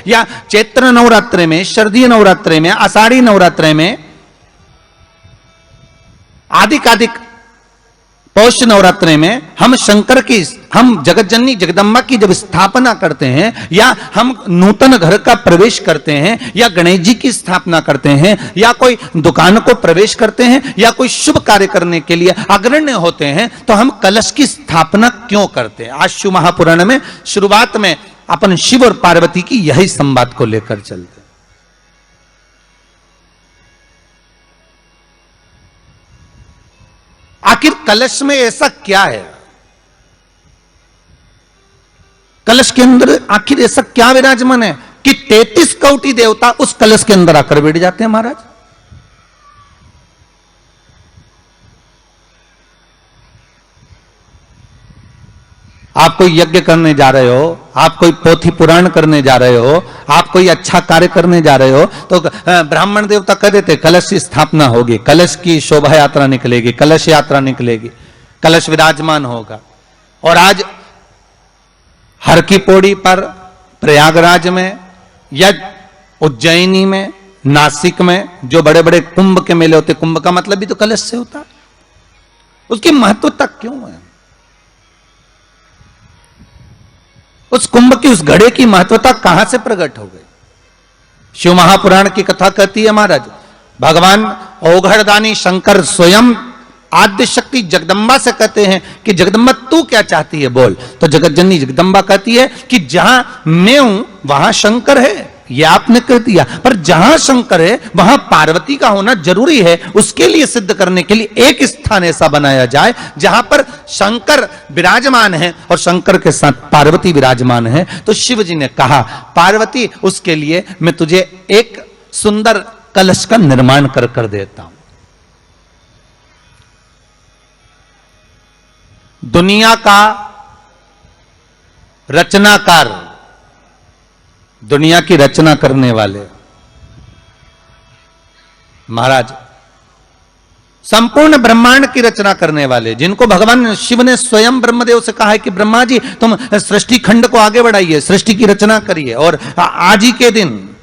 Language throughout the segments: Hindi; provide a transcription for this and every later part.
या चैत्र नवरात्रे में, शरदीय नवरात्रे में, आषाढ़ी नवरात्रे में, आदिक पौष नवरात्रे में हम शंकर की, हम जगतजननी जगदम्बा की जब स्थापना करते हैं, या हम नूतन घर का प्रवेश करते हैं, या गणेश जी की स्थापना करते हैं, या कोई दुकान को प्रवेश करते हैं, या कोई शुभ कार्य करने के लिए अग्रण्य होते हैं, तो हम कलश की स्थापना क्यों करते हैं? आज शिव महापुराण में शुरुआत में अपन शिव और पार्वती की यही संवाद को लेकर चलते। आखिर कलश में ऐसा क्या है? कलश के अंदर आखिर ऐसा क्या विराजमान है कि 33 कोटि देवता उस कलश के अंदर आकर बैठ जाते हैं? महाराज, आप कोई यज्ञ करने जा रहे हो, आप कोई पोथी पुराण करने जा रहे हो, आप कोई अच्छा कार्य करने जा रहे हो, तो ब्राह्मण देवता कह देते कलश की स्थापना होगी, कलश की शोभा यात्रा निकलेगी, कलश यात्रा निकलेगी, कलश विराजमान होगा। और आज हर की पौड़ी पर, प्रयागराज में, या उज्जैनी में, नासिक में जो बड़े बड़े कुंभ के मेले होते, कुंभ का मतलब भी तो कलश से होता, उसकी महत्वता क्यों है? उस कुंभ की, उस घड़े की महत्वता कहां से प्रकट हो गई? शिव महापुराण की कथा कहती है महाराज, भगवान ओघड़दानी शंकर स्वयं आद्य शक्ति जगदम्बा से कहते हैं कि जगदम्बा तू क्या चाहती है बोल। तो जगतजननी जगदम्बा कहती है कि जहां मैं हूं वहां शंकर है, ये आपने कह दिया, पर जहां शंकर है वहां पार्वती का होना जरूरी है। उसके लिए सिद्ध करने के लिए एक स्थान ऐसा बनाया जाए जहां पर शंकर विराजमान है और शंकर के साथ पार्वती विराजमान है। तो शिव जी ने कहा, पार्वती उसके लिए मैं तुझे एक सुंदर कलश का निर्माण कर देता हूं। दुनिया का रचनाकार, दुनिया की रचना करने वाले महाराज, संपूर्ण ब्रह्मांड की रचना करने वाले, जिनको भगवान शिव ने स्वयं ब्रह्मदेव से कहा है कि ब्रह्मा जी तुम सृष्टि खंड को आगे बढ़ाइए, सृष्टि की रचना करिए। और आज ही के दिन,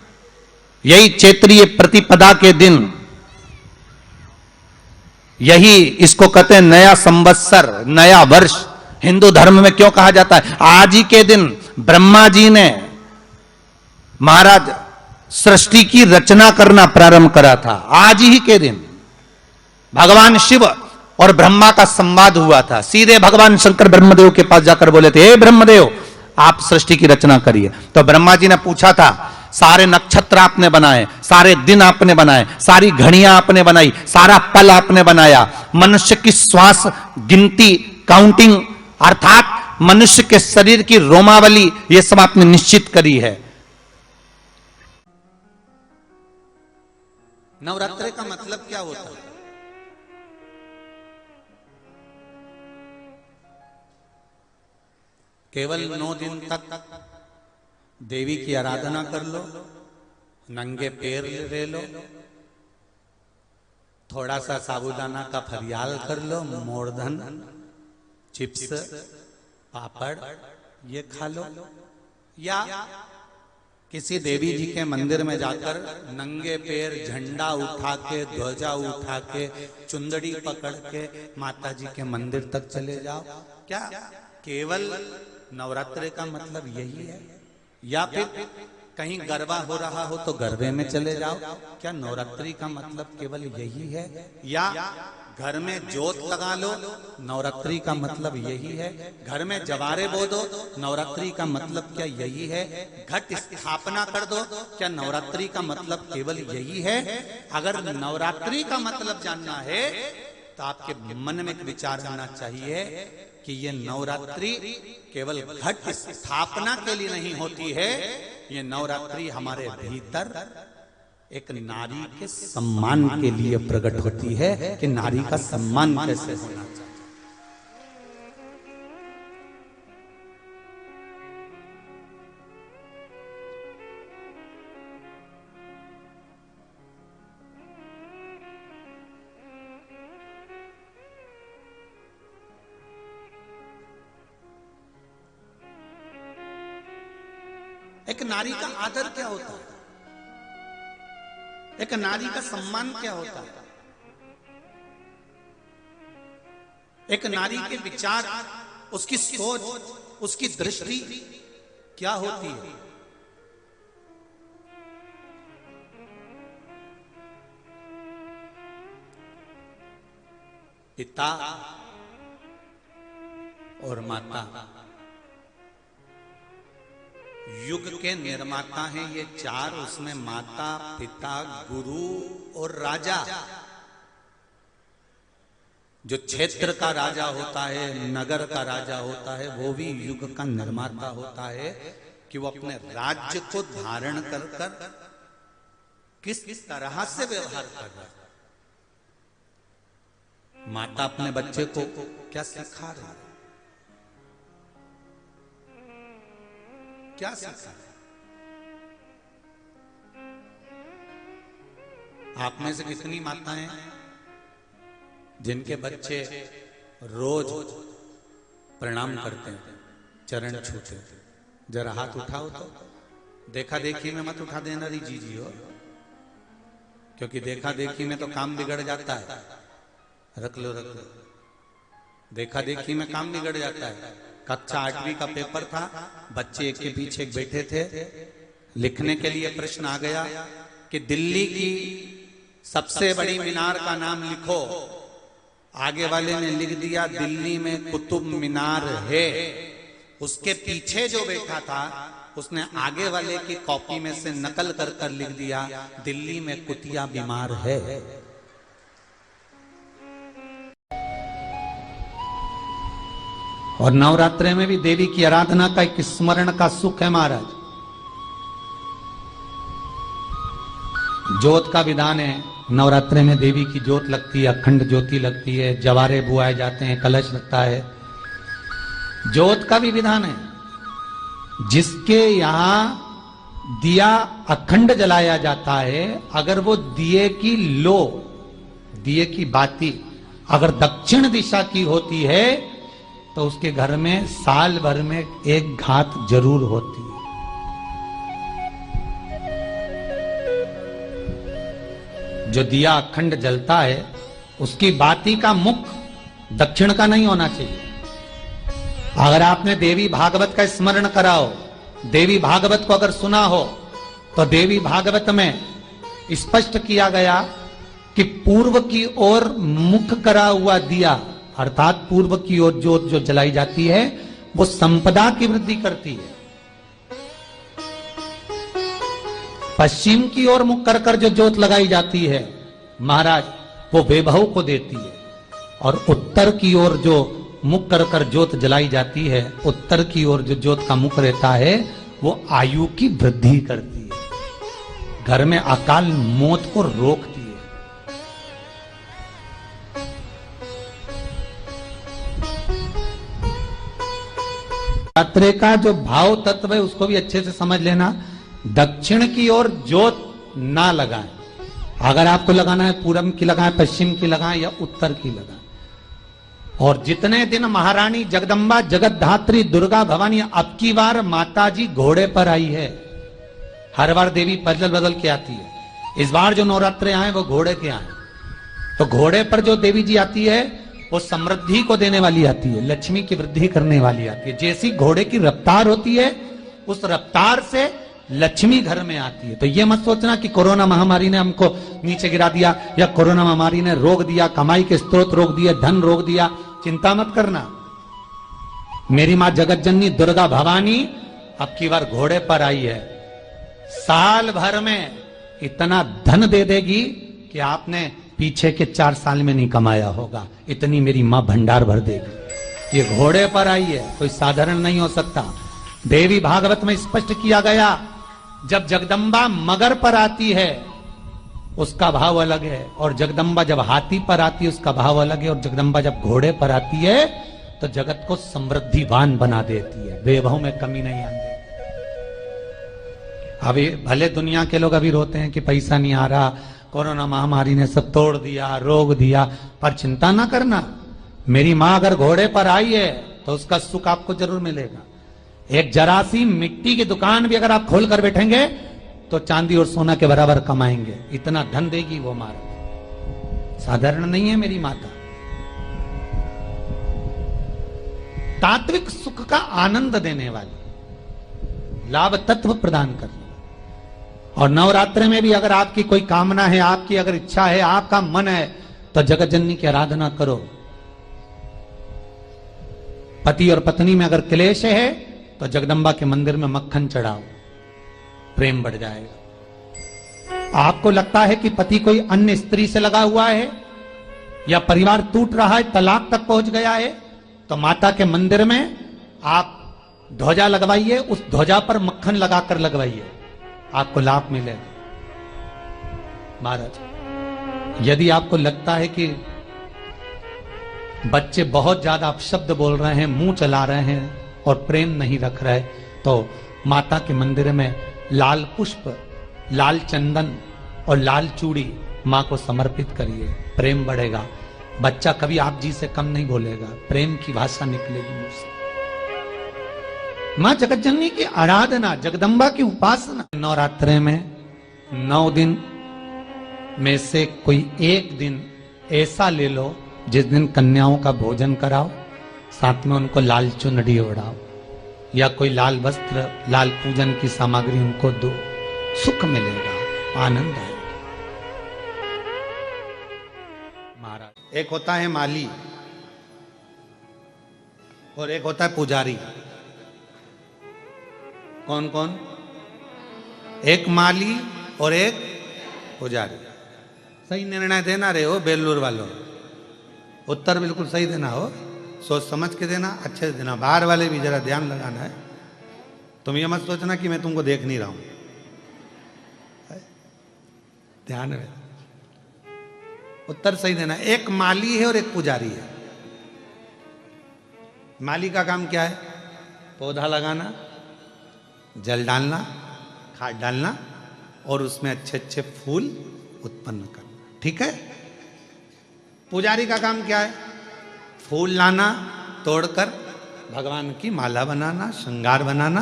यही चैत्रीय प्रतिपदा के दिन, यही इसको कहते हैं नया संवत्सर, नया वर्ष। हिंदू धर्म में क्यों कहा जाता है? आज ही के दिन ब्रह्मा जी ने महाराज सृष्टि की रचना करना प्रारंभ करा था। आज ही के दिन भगवान शिव और ब्रह्मा का संवाद हुआ था। सीधे भगवान शंकर ब्रह्मदेव के पास जाकर बोले थे, हे ब्रह्मदेव आप सृष्टि की रचना करिए। तो ब्रह्मा जी ने पूछा था, सारे नक्षत्र आपने बनाए, सारे दिन आपने बनाए, सारी घड़ियां आपने बनाई, सारा पल आपने बनाया, मनुष्य की श्वास गिनती, काउंटिंग, अर्थात मनुष्य के शरीर की रोमावली, यह सब आपने निश्चित करी है। नवरात्रि का मतलब क्या होता है? केवल 9 दिन तक देवी की आराधना कर लो, नंगे पैर ले लो, थोड़ा सा साबूदाना का फरियाल कर लो, मोरधन, चिप्स, पापड़ ये खा लो, या किसी देवी जी के मंदिर में जाकर नंगे पैर झंडा उठा के, ध्वजा उठा के, चुंदड़ी पकड़ के माता जी के मंदिर तक चले जाओ। क्या केवल नवरात्रि का मतलब यही है? या फिर कहीं गरबा हो रहा हो तो गरबे में चले जाओ? क्या नवरात्रि का मतलब केवल यही है? या घर में जोत लगा लो, नवरात्रि का मतलब यही है? घर में जवारे बो दो, नवरात्रि का मतलब क्या यही है? घट स्थापना कर दो, क्या नवरात्रि का मतलब केवल यही है? अगर नवरात्रि का मतलब जानना है तो आपके मन में एक विचार आना चाहिए कि ये नवरात्रि केवल घट स्थापना के लिए नहीं होती है, ये नवरात्रि हमारे भीतर एक नारी के सम्मान के लिए प्रकट होती है कि नारी का सम्मान कैसे होना चाहिए। एक नारी का आदर क्या होता है, एक नारी का सम्मान क्या होता है, एक नारी के विचार, उसकी सोच, उसकी दृष्टि क्या होती है। पिता और माता युग के निर्माता हैं ये चार, उसमें माता, पिता, गुरु और राजा। जो क्षेत्र का राजा होता है, नगर का राजा होता है, वो भी युग का निर्माता होता है कि वो अपने राज्य को धारण कर कर किस तरह से व्यवहार कर रहा है। माता अपने बच्चे को क्या सिखा रही है, क्या सिखा रही है? आप में से कितनी माताएं जिनके बच्चे रोज प्रणाम करते हैं, चरण छूते हैं? जरा हाथ उठाओ तो। देखा देखी में मत उठा देना री जी हो, क्योंकि देखा देखी में तो काम बिगड़ जाता है। रख लो रख लो, देखा देखी में काम बिगड़ जाता है। कक्षा 8वीं का पेपर था, बच्चे एक के पीछे एक बैठे थे, लिखने के लिए प्रश्न आ गया कि दिल्ली की सबसे बड़ी मीनार का नाम लिखो। आगे वाले ने लिख दिया दिल्ली में कुतुब मीनार है। उसके पीछे जो बैठा था उसने आगे वाले की कॉपी में से नकल कर कर लिख दिया दिल्ली में कुतिया बीमार है। और नवरात्रे में भी देवी की आराधना का एक स्मरण का सुख है महाराज। ज्योत का विधान है, नवरात्रे में देवी की ज्योत लगती है, अखंड ज्योति लगती है, जवारे बुआए जाते हैं, कलश लगता है। ज्योत का भी विधान है। जिसके यहां दिया अखंड जलाया जाता है, अगर वो दिए की लो, दिए की बाती अगर दक्षिण दिशा की होती है तो उसके घर में साल भर में एक घात जरूर होती है। जो दिया अखंड जलता है उसकी बाती का मुख दक्षिण का नहीं होना चाहिए। अगर आपने देवी भागवत का स्मरण कराओ, देवी भागवत को अगर सुना हो, तो देवी भागवत में स्पष्ट किया गया कि पूर्व की ओर मुख करा हुआ दिया, अर्थात पूर्व की ओर ज्योत जो जलाई जाती है वो संपदा की वृद्धि करती है। पश्चिम की ओर मुख कर कर जो ज्योत लगाई जाती है महाराज, वो वैभव को देती है। और उत्तर की ओर जो मुख कर कर ज्योत जलाई जाती है, उत्तर की ओर जो ज्योत का मुख रहता है, वो आयु की वृद्धि करती है, घर में अकाल मौत को रोकती है। नवरात्रे का जो भाव तत्व है उसको भी अच्छे से समझ लेना। दक्षिण की ओर ज्योत ना लगाएं। अगर आपको लगाना है पूरब की लगाएं, पश्चिम की लगाएं या उत्तर की लगाएं। और जितने दिन महारानी जगदम्बा जगतधात्री दुर्गा भवानी, अब की बार माता जी घोड़े पर आई है। हर बार देवी बदल बदल के आती है, इस बार जो नवरात्रे आए वो घोड़े के आए। तो घोड़े पर जो देवी जी आती है वो समृद्धि को देने वाली आती है, लक्ष्मी की वृद्धि करने वाली आती है। जैसी घोड़े की रफ्तार होती है उस रफ्तार से लक्ष्मी घर में आती है। तो ये मत सोचना कि कोरोना महामारी ने हमको नीचे गिरा दिया या कोरोना महामारी ने रोक दिया, कमाई के स्रोत रोक दिए, धन रोक दिया। चिंता मत करना। मेरी मां जगत जननी दुर्गा भवानी अब की बार घोड़े पर आई है। साल भर में इतना धन दे देगी कि आपने पीछे के 4 साल में नहीं कमाया होगा, इतनी मेरी मां भंडार भर देगी। ये घोड़े पर आई है, कोई साधारण नहीं हो सकता। देवी भागवत में स्पष्ट किया गया, जब जगदम्बा मगर पर आती है उसका भाव अलग है, और जगदम्बा जब हाथी पर आती है उसका भाव अलग है, और जगदम्बा जब घोड़े पर आती है तो जगत को समृद्धिवान बना देती है, वैभव में कमी नहीं आती। अभी भले दुनिया के लोग अभी रोते हैं कि पैसा नहीं आ रहा, कोरोना महामारी ने सब तोड़ दिया, रोक दिया, पर चिंता ना करना। मेरी मां अगर घोड़े पर आई है तो उसका सुख आपको जरूर मिलेगा। एक जरा सी मिट्टी की दुकान भी अगर आप खोल कर बैठेंगे तो चांदी और सोना के बराबर कमाएंगे, इतना धन देगी वो मारा। साधारण नहीं है मेरी माता। तात्विक सुख का आनंद देने वाली, लाभ तत्व प्रदान करने। और नवरात्र में भी अगर आपकी कोई कामना है, आपकी अगर इच्छा है, आपका मन है, तो जगत जननी की आराधना करो। पति और पत्नी में अगर क्लेश है तो जगदम्बा के मंदिर में मक्खन चढ़ाओ, प्रेम बढ़ जाएगा। आपको लगता है कि पति कोई अन्य स्त्री से लगा हुआ है या परिवार टूट रहा है, तलाक तक पहुंच गया है, तो माता के मंदिर में आप ध्वजा लगवाइए, उस ध्वजा पर मक्खन लगाकर लगवाइए, आपको लाभ मिलेगा। महाराज, यदि आपको लगता है कि बच्चे बहुत ज्यादा अपशब्द बोल रहे हैं, मुंह चला रहे हैं और प्रेम नहीं रख रहे, तो माता के मंदिर में लाल पुष्प, लाल चंदन और लाल चूड़ी मां को समर्पित करिए, प्रेम बढ़ेगा। बच्चा कभी आप जी से कम नहीं बोलेगा, प्रेम की भाषा निकलेगी मुंह से। मां जगतजननी की आराधना, जगदम्बा की उपासना। नवरात्रे में 9 दिन में से कोई एक दिन ऐसा ले लो जिस दिन कन्याओं का भोजन कराओ, साथ में उनको लाल चुनरी ओढ़ाओ या कोई लाल वस्त्र, लाल पूजन की सामग्री उनको दो, सुख मिलेगा, आनंद आएगा। महाराज, एक होता है माली और एक होता है पुजारी। कौन कौन? एक माली और एक पुजारी। सही निर्णय देना रहे हो बेलूर वालों, उत्तर बिल्कुल सही देना हो, सोच समझ के देना, अच्छे से देना। बाहर वाले भी जरा ध्यान लगाना है। तुम ये मत सोचना कि मैं तुमको देख नहीं रहा हूं, ध्यान में उत्तर सही देना। एक माली है और एक पुजारी है। माली का काम क्या है? पौधा लगाना, जल डालना, खाद डालना और उसमें अच्छे अच्छे फूल उत्पन्न करना, ठीक है। पुजारी का काम क्या है? फूल लाना, तोड़कर भगवान की माला बनाना, श्रृंगार बनाना,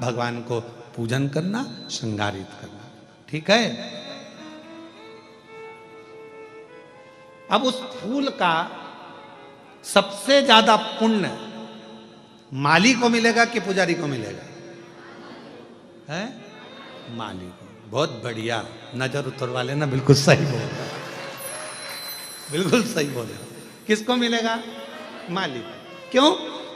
भगवान को पूजन करना, श्रृंगारित करना, ठीक है। अब उस फूल का सबसे ज्यादा पुण्य माली को मिलेगा कि पुजारी को मिलेगा? है माली को। बहुत बढ़िया, नजर उतरवा लेना, बिल्कुल सही बोल रहे, बिल्कुल सही बोले। किसको मिलेगा? माली। क्यों?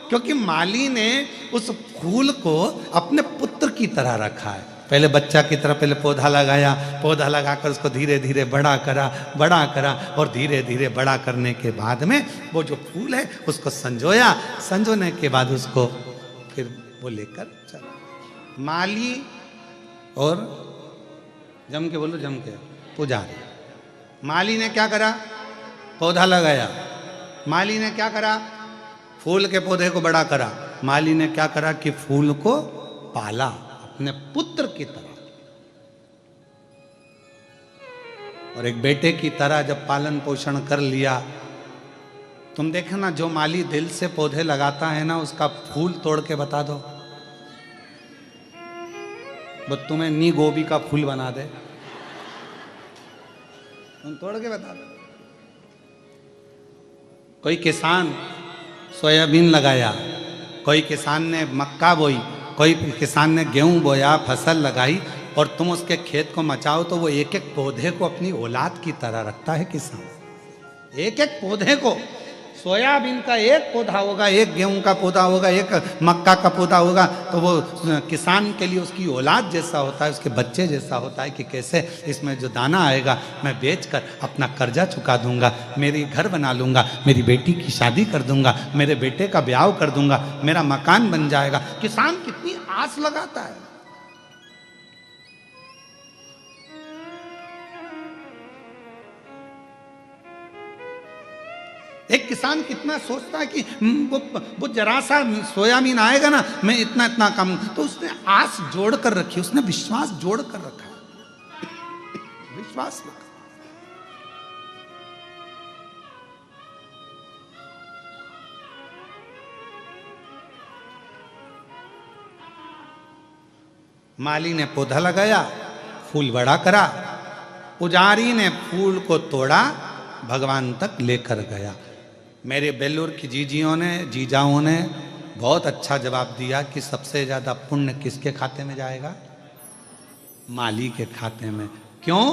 क्योंकि माली ने उस फूल को अपने पुत्र की तरह रखा है। पहले बच्चा की तरह पहले पौधा लगाया, पौधा लगाकर उसको धीरे धीरे बड़ा करा और धीरे धीरे बड़ा करने के बाद में वो जो फूल है उसको संजोया, संजोने के बाद उसको फिर वो लेकर चला। माली और जम के बोलो, जम के पुजारी। माली ने क्या करा? पौधा लगाया। माली ने क्या करा? फूल के पौधे को बड़ा करा। माली ने क्या करा कि फूल को पाला अपने पुत्र की तरह। और एक बेटे की तरह जब पालन पोषण कर लिया, तुम देखना जो माली दिल से पौधे लगाता है ना, उसका फूल तोड़ के बता दो, वो तुम्हें नी गोभी का फूल बना दे, तुम तोड़ के बता दो। कोई किसान सोयाबीन लगाया, कोई किसान ने मक्का बोई, कोई किसान ने गेहूं बोया, फसल लगाई, और तुम उसके खेत को मचाओ तो वो एक एक पौधे को अपनी औलाद की तरह रखता है किसान। एक एक पौधे को, सोयाबीन का एक पौधा होगा, एक गेहूं का पौधा होगा, एक मक्का का पौधा होगा, तो वो किसान के लिए उसकी औलाद जैसा होता है, उसके बच्चे जैसा होता है कि कैसे इसमें जो दाना आएगा मैं बेचकर अपना कर्जा चुका दूंगा, मेरी घर बना लूंगा, मेरी बेटी की शादी कर दूंगा, मेरे बेटे का ब्याह कर दूंगा, मेरा मकान बन जाएगा। किसान कितनी आस लगाता है। एक किसान कितना सोचता है कि वो जरा सा सोयाबीन आएगा ना, मैं इतना इतना कम, तो उसने आस जोड़ कर रखी, उसने विश्वास जोड़ कर रखा, विश्वास रखा। माली ने पौधा लगाया, फूल बड़ा करा, पुजारी ने फूल को तोड़ा, भगवान तक लेकर गया। मेरे बेलूर की जीजाओं ने बहुत अच्छा जवाब दिया कि सबसे ज्यादा पुण्य किसके खाते में जाएगा? माली के खाते में। क्यों?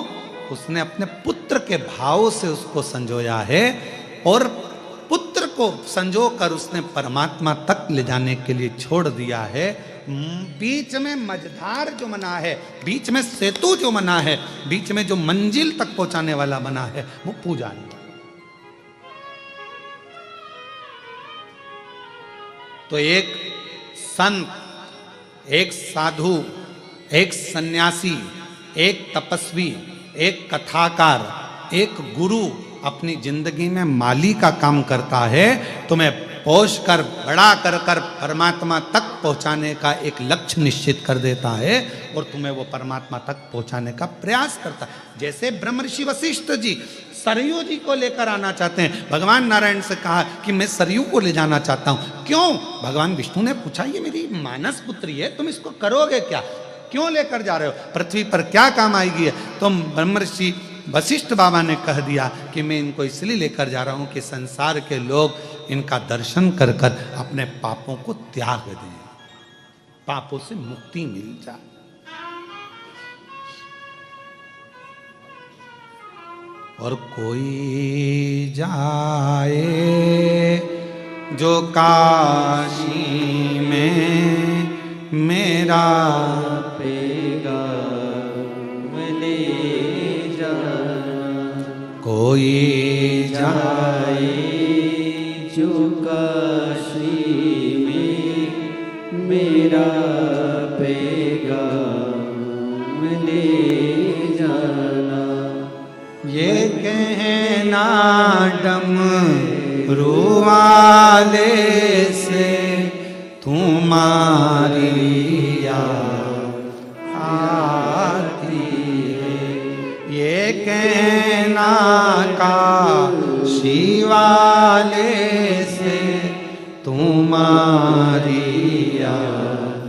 उसने अपने पुत्र के भाव से उसको संजोया है, और पुत्र को संजो कर उसने परमात्मा तक ले जाने के लिए छोड़ दिया है। बीच में मझधार जो बना है, बीच में सेतु जो बना है, बीच में जो मंजिल तक पहुंचाने वाला बना है, वो पूजा नहीं। तो एक संत, एक साधु, एक सन्यासी, एक तपस्वी, एक कथाकार, एक गुरु अपनी जिंदगी में माली का काम करता है, तुम्हें पोष कर बड़ा कर कर परमात्मा तक पहुंचाने का एक लक्ष्य निश्चित कर देता है, और तुम्हें वो परमात्मा तक पहुंचाने का प्रयास करता है। जैसे ब्रह्मर्षि वशिष्ठ जी सरयू जी को लेकर आना चाहते हैं, भगवान नारायण से कहा कि मैं सरयू को ले जाना चाहता हूं। क्यों? भगवान विष्णु ने पूछा, ये मेरी मानस पुत्री है, तुम इसको करोगे क्या? क्यों लेकर जा रहे हो? पृथ्वी पर क्या काम आएगी? तो ब्रह्मर्षि वशिष्ठ बाबा ने कह दिया कि मैं इनको इसलिए लेकर जा रहा हूं कि संसार के लोग इनका दर्शन कर कर अपने पापों को त्याग दें, पापों से मुक्ति मिल जाए। और कोई जाए जो काशी में मेरा पेगा ले जाना, कोई जाए जो काशी में मेरा पेगा ले जाना, ये कहना डमरू वाले से तुम्हारी याद आती है, ये कहना काशी वाले से तुम्हारी याद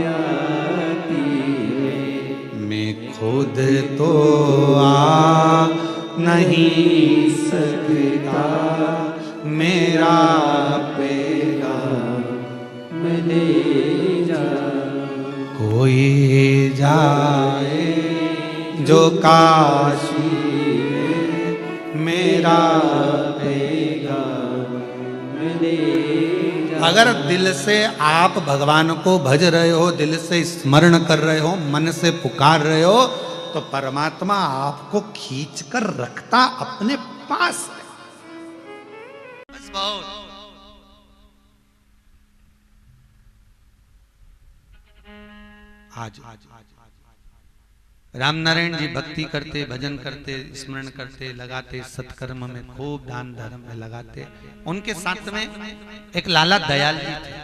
आती है। मैं खुद तो आ नहीं सकता, मेरा पैगाम ले जा, कोई जाए जो काशी में मेरा पैगाम ले जा। अगर दिल से आप भगवान को भज रहे हो, दिल से स्मरण कर रहे हो, मन से पुकार रहे हो, तो परमात्मा आपको खींच कर रखता अपने पास है। बस बहुत। आज रामनारायण जी भक्ति करते, भजन करते, स्मरण करते, लगाते, सत्कर्म में खूब दान धर्म में लगाते। उनके साथ में एक लाला दयाल जी थे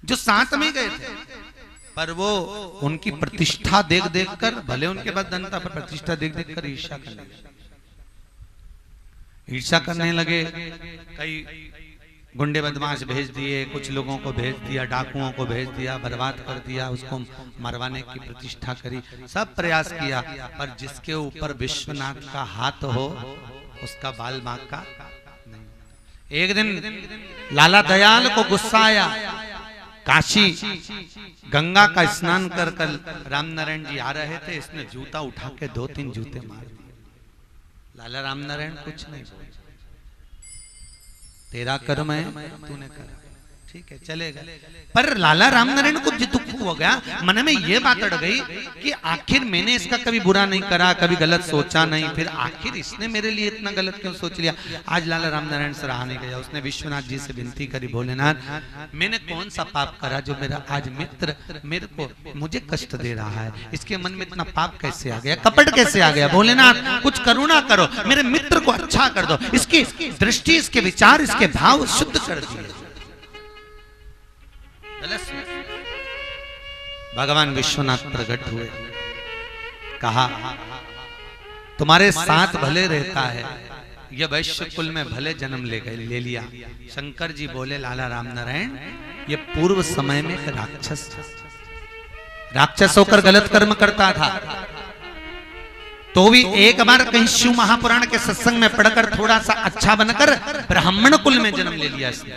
जो साथ में गए थे, पर वो उनकी प्रतिष्ठा देख देख कर, भले उनके पास धन था, पर प्रतिष्ठा देख देख कर ईर्ष्या करने लगे। कई गुंडे बदमाश भेज दिए, कुछ लोगों को भेज दिया, डाकुओं को भेज दिया, बर्बाद कर दिया, उसको मरवाने की प्रतिष्ठा करी, सब प्रयास किया, पर जिसके ऊपर विश्वनाथ का हाथ हो उसका बाल बांका का नहीं। एक दिन लाला दयाल को गुस्सा आया। काशी गंगा का स्नान कर कर रामनारायण जी आ रहे थे, इसने जूता उठा के 2-3 जूते मार दिए। लाला रामनारायण कुछ नहीं बोले, तेरा कर्म है, तूने करा, ठीक है चलेगा। पर लाला रामनारायण को दुख हो गया, मन में ये बात अड़ गई कि आखिर मैंने इसका कभी बुरा नहीं करा, कभी गलत सोचा नहीं, फिर आखिर इसने मेरे लिए इतना गलत क्यों सोच लिया। आज लाला रामनारायण से रहा नहीं गया, उसने विश्वनाथ जी से विनती करी, भोलेनाथ मैंने कौन सा पाप करा जो मेरा आज मित्र मेरे को मुझे कष्ट दे रहा है, इसके मन में इतना पाप कैसे आ गया, कपट कैसे आ गया। भोलेनाथ कुछ करुणा करो, मेरे मित्र को अच्छा कर दो, इसकी दृष्टि, इसके विचार, इसके भाव शुद्ध कर दिए। भगवान विश्वनाथ प्रकट हुए, कहा तुम्हारे साथ भले रहता है, यह वैश्य कुल में भले जन्म ले लिया। शंकर जी बोले लाला रामनारायण ये पूर्व समय में एक राक्षस था, राक्षस होकर गलत कर्म करता था, तो भी एक बार कहीं शिव महापुराण के सत्संग में पढ़कर थोड़ा सा अच्छा बनकर ब्राह्मण कुल में जन्म ले लिया इसने।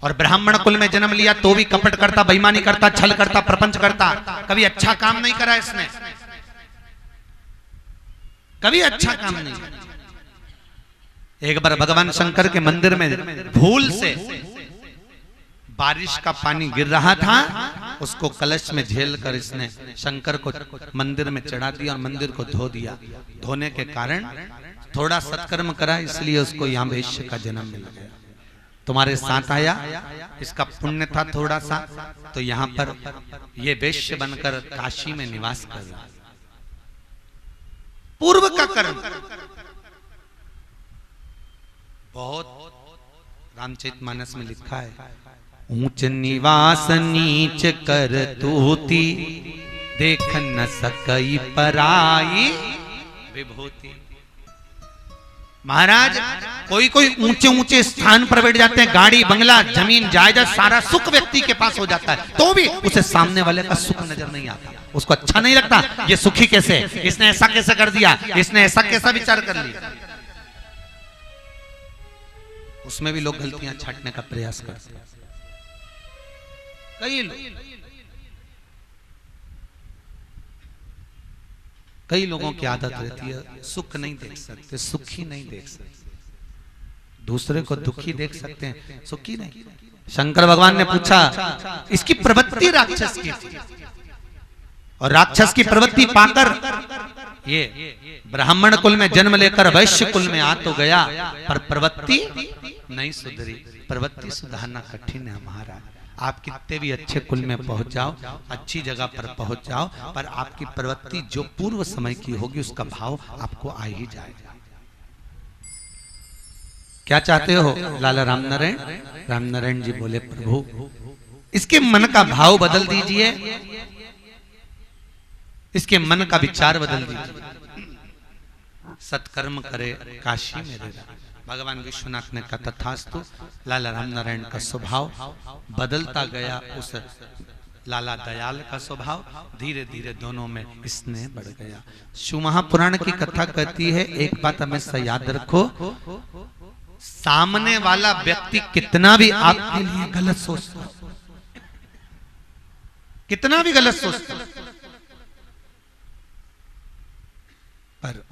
और ब्राह्मण कुल में जन्म लिया तो भी कपट करता, बेईमानी करता, छल करता, प्रपंच करता, कभी अच्छा काम नहीं करा इसने, कभी अच्छा काम नहीं। एक बार भगवान शंकर के मंदिर में भूल से बारिश का पानी गिर रहा था, उसको कलश में झेल कर इसने शंकर को मंदिर में चढ़ा दिया और मंदिर को धो दिया। धोने के कारण थोड़ा सत्कर्म करा, इसलिए उसको यहाँ वैश्य का जन्म मिल गया। तुम्हारे साथ आया, इसका पुण्य था थोड़ा सा, तो यहाँ पर ये वैश्य बनकर काशी में निवास कर रहा। पूर्व का कर्म बहुत, रामचरितमानस में लिखा है, ऊंच निवास नीच कर तूती, देख न सकई पराई विभूति। महाराज कोई कोई ऊंचे ऊंचे स्थान पर बैठ जाते हैं, गाड़ी बंगला जमीन जायदाद सारा सुख व्यक्ति के पास हो जाता है, तो भी उसे सामने वाले का सुख नजर नहीं आता, उसको अच्छा नहीं लगता। ये सुखी कैसे, इसने ऐसा कैसे कर दिया, इसने ऐसा कैसा विचार कर लिया। उसमें भी लोग गलतियां छांटने का प्रयास करते हैं। कई लोगों की आदत रहती है, सुख नहीं देख सकते, सुखी नहीं देख सकते, दूसरे को दुखी देख सकते हैं, सुखी नहीं। शंकर भगवान ने पूछा, इसकी प्रवृत्ति राक्षस की थी, और राक्षस की प्रवृत्ति पाकर ये ब्राह्मण कुल में जन्म लेकर वैश्य कुल में आ तो गया, पर प्रवृत्ति नहीं सुधरी। प्रवृत्ति सुधारना कठिन है महाराज। आप कितने भी अच्छे कुल में पहुंच जाओ, अच्छी जगह पर पहुंच जाओ, पर आपकी प्रवृत्ति जो पूर्व समय की होगी उसका भाव आपको आ ही जाएगा। क्या चाहते हो लाला रामनारायण? रामनारायण जी बोले, प्रभु इसके मन का भाव बदल दीजिए, इसके मन का विचार बदल दीजिए, सत्कर्म करे, काशी में रहेगा। भगवान विश्वनाथ ने कहा तथास्तु। लाला रामनारायण का स्वभाव बदलता गया, उस लाला दयाल का स्वभाव धीरे धीरे दोनों में स्नेह बढ़ गया। शिव महापुराण की कथा कहती है, एक बात हमेशा याद रखो, सामने वाला व्यक्ति कितना भी आपके लिए गलत सोचता, कितना भी गलत सोचता, पर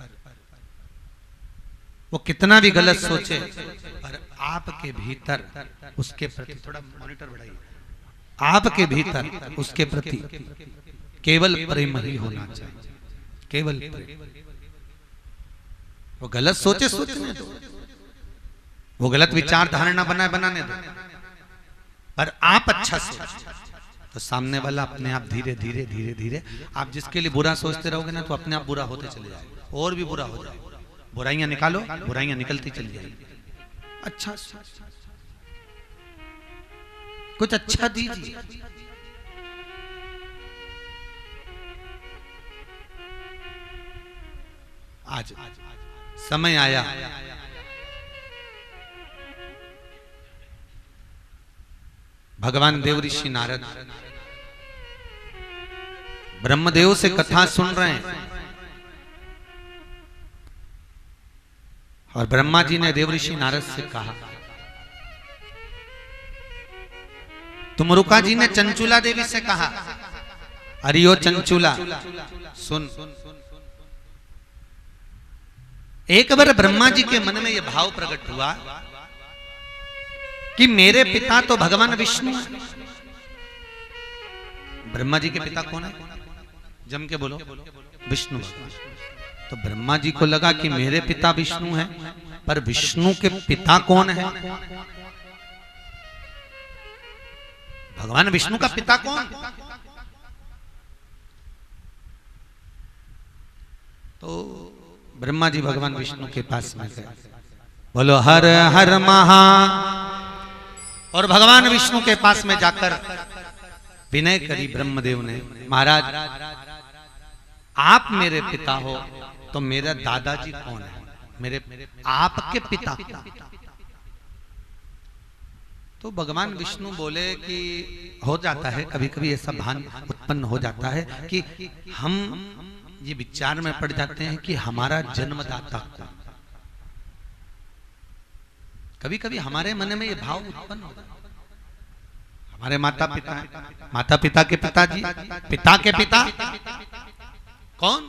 वो कितना भी गलत सोचे, पर आपके भीतर उसके प्रति, थोड़ा मॉनिटर बढ़ाइए, आपके भीतर उसके प्रति केवल प्रेम ही होना चाहिए, केवल प्रेम। वो गलत सोचे सोचने दो, वो गलत विचार धारणा बनाने दो, पर आप अच्छा सोचो तो सामने वाला अपने आप धीरे धीरे धीरे धीरे, आप जिसके लिए बुरा सोचते रहोगे ना तो अपने आप बुरा होते चले जाएगा, और भी बुरा हो जाएगा। बुराइयां निकालो, बुराइयां निकलती चली जाएगी। अच्छा कुछ अच्छा दीजिए। आज समय आया, भगवान देव ऋषि नारद ब्रह्मदेव से कथा सुन रहे हैं, और ब्रह्मा जी ने देव ऋषि नारद से कहा, तुमरुका जी ने चंचूला देवी से कहा, अरे ओ चंचूला सुन। एक बार ब्रह्मा जी के मन में यह भाव प्रकट हुआ कि मेरे पिता तो भगवान विष्णु है। ब्रह्मा जी के पिता कौन है? जम के बोलो, विष्णु भगवान। तो ब्रह्मा जी को लगा कि मेरे पिता विष्णु हैं, पर विष्णु के पिता कौन है? भगवान विष्णु का पिता कौन? तो ब्रह्मा जी भगवान विष्णु के पास में गए, बोलो हर हर महा, और भगवान विष्णु के पास में जाकर विनय करी ब्रह्मदेव ने, महाराज आप मेरे पिता हो तो मेरा दादाजी कौन है? मेरे आपके पिता। तो भगवान विष्णु बोले कि हो जाता है कभी कभी ऐसा भान उत्पन्न हो जाता है कि हम ये विचार में पड़ जाते हैं कि हमारा जन्मदाता कौन। कभी कभी हमारे मन में ये भाव उत्पन्न होता है, हमारे माता पिता, माता पिता के पिताजी, पिता के पिता कौन,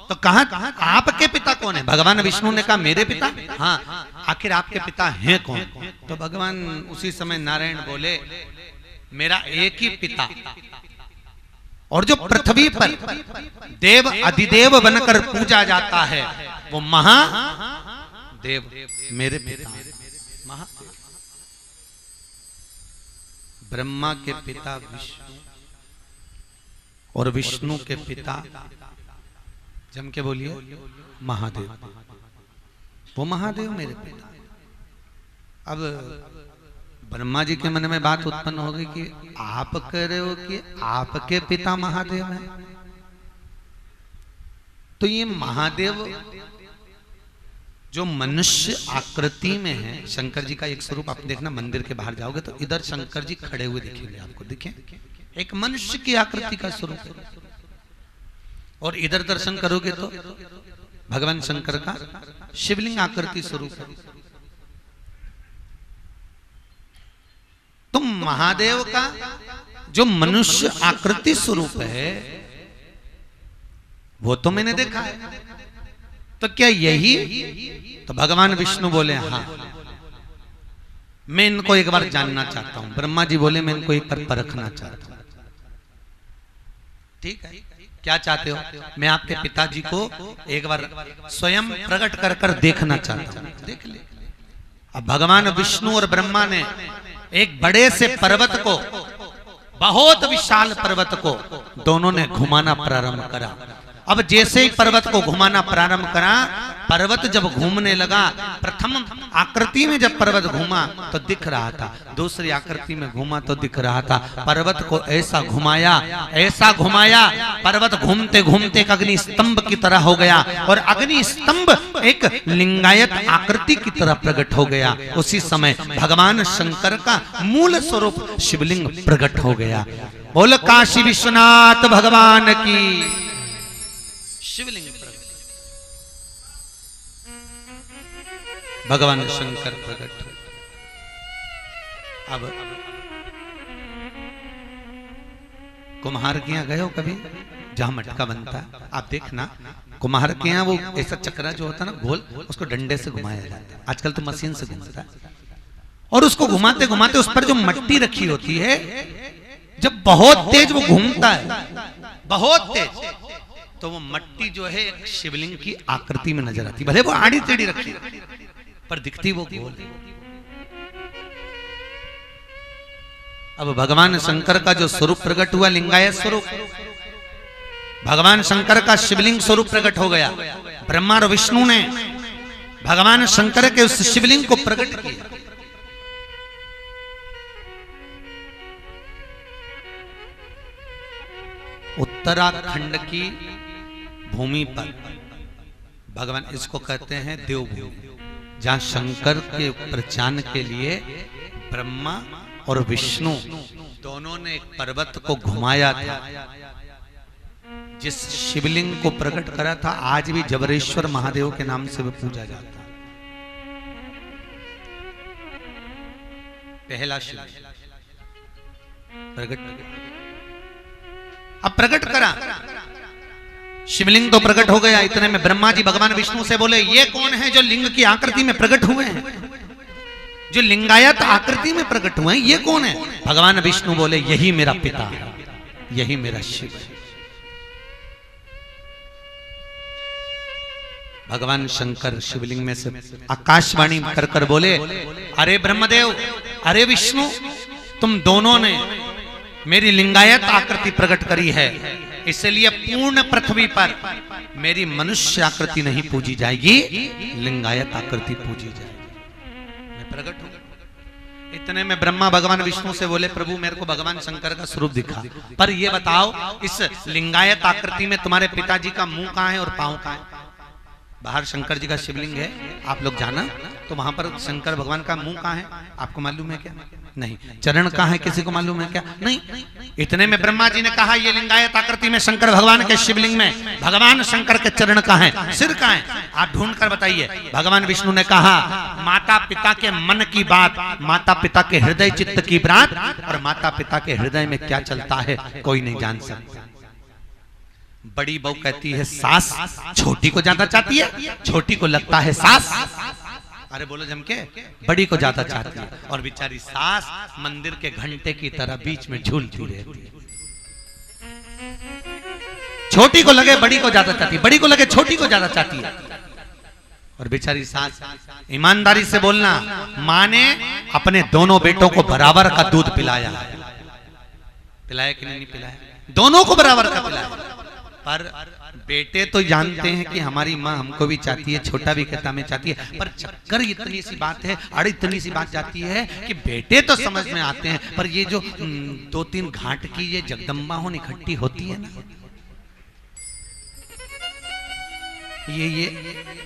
तो कहां आपके पिता कौन है? भगवान विष्णु ने कहा मेरे पिता, हाँ आखिर आपके पिता हैं कौन? तो भगवान उसी समय नारायण बोले मेरा एक ही पिता, और जो पृथ्वी पर देव अधिदेव बनकर पूजा जाता है वो महादेव मेरे पिता। महादेव ब्रह्मा के पिता विष्णु और विष्णु के पिता जम के बोलिए महादेव, वो महादेव मेरे पिता। अब ब्रह्मा जी के मन में बात उत्पन्न हो गई कि आप कह रहे हो कि आपके पिता महादेव हैं, तो ये महादेव जो मनुष्य आकृति में है, शंकर जी का एक स्वरूप आप देखना, मंदिर के बाहर जाओगे तो इधर शंकर जी खड़े हुए दिखेंगे आपको, दिखे एक मनुष्य की आकृति का स्वरूप है, और इधर दर्शन करोगे तो भगवान शंकर का शिवलिंग आकृति स्वरूप है। तो महादेव का जो मनुष्य आकृति स्वरूप है वो तो मैंने देखा है, तो क्या यही? तो भगवान विष्णु बोले हाँ मैं इनको एक बार जानना चाहता हूं। ब्रह्मा जी बोले मैं इनको एक बार परखना चाहता हूं। ठीक है, क्या चाहते हो? मैं आपके पिताजी को एक बार स्वयं प्रकट कर कर देखना चाहता हूं। देख ले। अब भगवान विष्णु और ब्रह्मा ने एक बड़े से पर्वत को, बहुत विशाल पर्वत को दोनों ने घुमाना प्रारंभ करा। अब जैसे ही पर्वत को घुमाना प्रारंभ करा, पर्वत जब घूमने लगा, प्रथम आकृति में जब पर्वत घूमा तो दिख रहा था, दूसरी आकृति में घूमा तो दिख रहा था। पर्वत को ऐसा घुमाया, ऐसा घुमाया, पर्वत घूमते घूमते एक अग्नि स्तंभ की तरह हो गया, और अग्नि स्तंभ एक लिंगायत आकृति की तरह प्रकट हो गया। उसी समय भगवान शंकर का मूल स्वरूप शिवलिंग प्रकट हो गया। बोल काशी विश्वनाथ भगवान की। शिवलिंग प्रकट, भगवान शंकर प्रकट। अब कुम्हार के यहाँ गए हो कभी, जहां मटका बनता है? आप देखना कुम्हार के यहाँ वो ऐसा चक्रा जो होता है ना गोल, उसको डंडे से घुमाया जाता है। आजकल तो मशीन से घुमाता है, और उसको घुमाते घुमाते उस पर जो मट्टी रखी होती है, जब बहुत तेज वो घूमता है, बहुत तेज, तो वो मट्टी जो है एक शिवलिंग की आकृति में नजर आती, भले वो आड़ी टेढ़ी रखी पर दिखती वो गोल। अब भगवान शंकर का जो स्वरूप प्रकट हुआ, लिंगायत स्वरूप, भगवान शंकर का शिवलिंग स्वरूप प्रकट हो गया। ब्रह्मा और विष्णु ने भगवान शंकर के उस शिवलिंग को प्रकट किया। उत्तराखंड की भूमि पर भगवान, इसको कहते हैं देवभूमि, जहां शंकर के प्रचान के लिए ब्रह्मा और विष्णु दोनों ने एक पर्वत को घुमाया था, जिस शिवलिंग को प्रकट करा था। आज भी जबरेश्वर महादेव के नाम से वह पूजा जाता है। पहला शिवलिंग प्रकट, अब प्रकट करा शिवलिंग तो प्रकट हो गया। इतने में ब्रह्मा जी भगवान विष्णु से बोले ये कौन है जो लिंग की आकृति में प्रकट हुए हैं, जो लिंगायत आकृति में प्रकट हुए हैं, ये कौन है? भगवान विष्णु बोले यही मेरा पिता है, यही मेरा शिव है। भगवान शंकर शिवलिंग में से आकाशवाणी कर कर बोले अरे ब्रह्मदेव, अरे विष्णु, तुम दोनों ने मेरी लिंगायत आकृति प्रकट करी है, इसलिए पूर्ण पृथ्वी पर मेरी मनुष्य आकृति नहीं पूजी जाएगी, लिंगायत आकृति पूजी जाएगी। मैं प्रकट हूं। इतने में ब्रह्मा भगवान विष्णु से बोले प्रभु मेरे को भगवान शंकर का स्वरूप दिखा, पर ये बताओ इस लिंगायत आकृति में तुम्हारे पिताजी का मुंह कहां है और पांव कहां है? बाहर शंकर जी का शिवलिंग है, आप लोग जाना तो वहां पर शंकर भगवान का मुंह कहां है आपको मालूम है क्या? नहीं। चरण कहाँ है किसी को मालूम है क्या? नहीं। इतने में ब्रह्मा जी ने कहा ये लिंगायत आकृति में शंकर भगवान के शिवलिंग में भगवान शंकर के चरण कहाँ है, सिर कहाँ है, आप ढूंढ कर बताइए। भगवान विष्णु ने कहा माता पिता के मन की बात, माता पिता के हृदय चित्त की बात, और माता पिता के हृदय में क्या चलता है कोई नहीं जान सकता। बड़ी बहू कहती है सास छोटी को ज्यादा चाहती है, छोटी को लगता है सास, अरे बोलो जम के, बड़ी को ज्यादा चाहती है, और बेचारी सास मंदिर के घंटे की तरह बीच में झूलती रहती है। छोटी को लगे बड़ी को ज्यादा चाहती है, बड़ी को लगे छोटी को ज्यादा चाहती है, और बेचारी सास। ईमानदारी से बोलना, मां ने अपने दोनों बेटों को बराबर का दूध पिलाया, पिलाया कि नहीं पिलाया? दोनों को बराबर का पिलाया। पर बेटे तो जानते हैं कि हमारी माँ हमको भी चाहती है, छोटा भी कहता मैं चाहती है, पर चक्कर इतनी सी बात है, अड़ इतनी सी बात जाती है कि बेटे तो समझ में आते हैं, पर ये जो 2-3 घाट की ये जगदम्बा हो इकट्ठी होती है ना, ये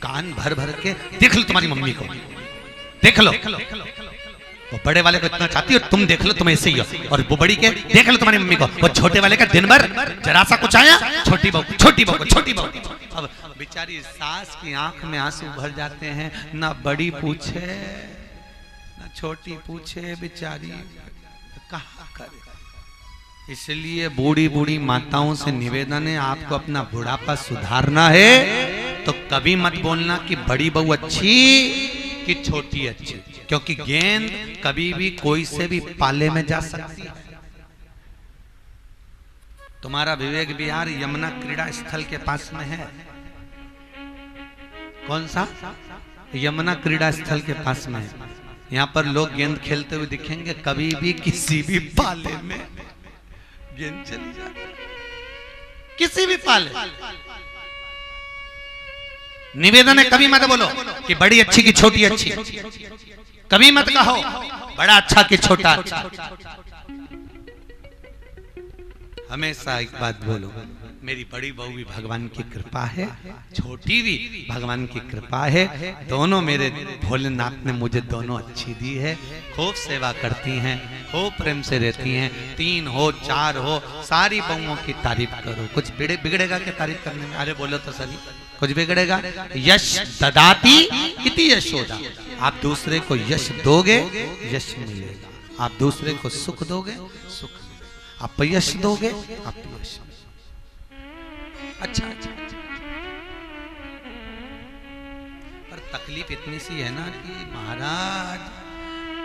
कान भर भर के देख लो तुम्हारी मम्मी को, देख लो वो बड़े वाले को इतना चाहती है, और तुम देख लो तुम ऐसे ही हो, और वो बड़ी के देख लो तुम्हारी मम्मी को, वो छोटे वाले का दिन भर जरा सा कुछ आया छोटी बहू, छोटी बहू, छोटी बहू। अब बेचारी सास की आंख में आंसू भर जाते हैं, ना बड़ी पूछे ना छोटी पूछे, बेचारी कहाँ करे। इसलिए बूढ़ी बूढ़ी माताओं से निवेदन है, आपको अपना बुढ़ापा सुधारना है तो कभी मत बोलना कि बड़ी बहू अच्छी कि छोटी अच्छी, क्योंकि गेंद कभी भी कोई से भी पाले में जा सकती है। तुम्हारा विवेक विहार यमुना क्रीड़ा स्थल के पास में है। कौन सा? यमुना क्रीड़ा स्थल के पास में है। यहाँ पर लोग गेंद खेलते हुए दिखेंगे, कभी भी किसी भी पाले में गेंद चली जाती है, किसी भी पाले। निवेदन है कभी मत बोलो कि बड़ी अच्छी की छोटी अच्छी, कभी मत कहो बड़ा अच्छा कि छोटा अच्छा। हमेशा एक बात बोलो, मेरी बड़ी बहू भी भगवान की कृपा है, छोटी भी भगवान की कृपा है, दोनों मेरे भोलेनाथ ने मुझे दोनों अच्छी दी है, खूब सेवा करती हैं, खूब प्रेम से रहती हैं। 3 हो 4 हो, सारी बहुओं की तारीफ करो। कुछ बिगड़ेगा क्या तारीफ करने में? अरे बोलो तो सही, कुछ बिगड़ेगा? यश ददाती इति यशोदा। आप दूसरे को यश दोगे यश मिलेगा, आप दूसरे को सुख दोगे सुख मिलेगा, आप यश दोगे आप यश। अच्छा अच्छा, पर तकलीफ इतनी सी है ना कि महाराज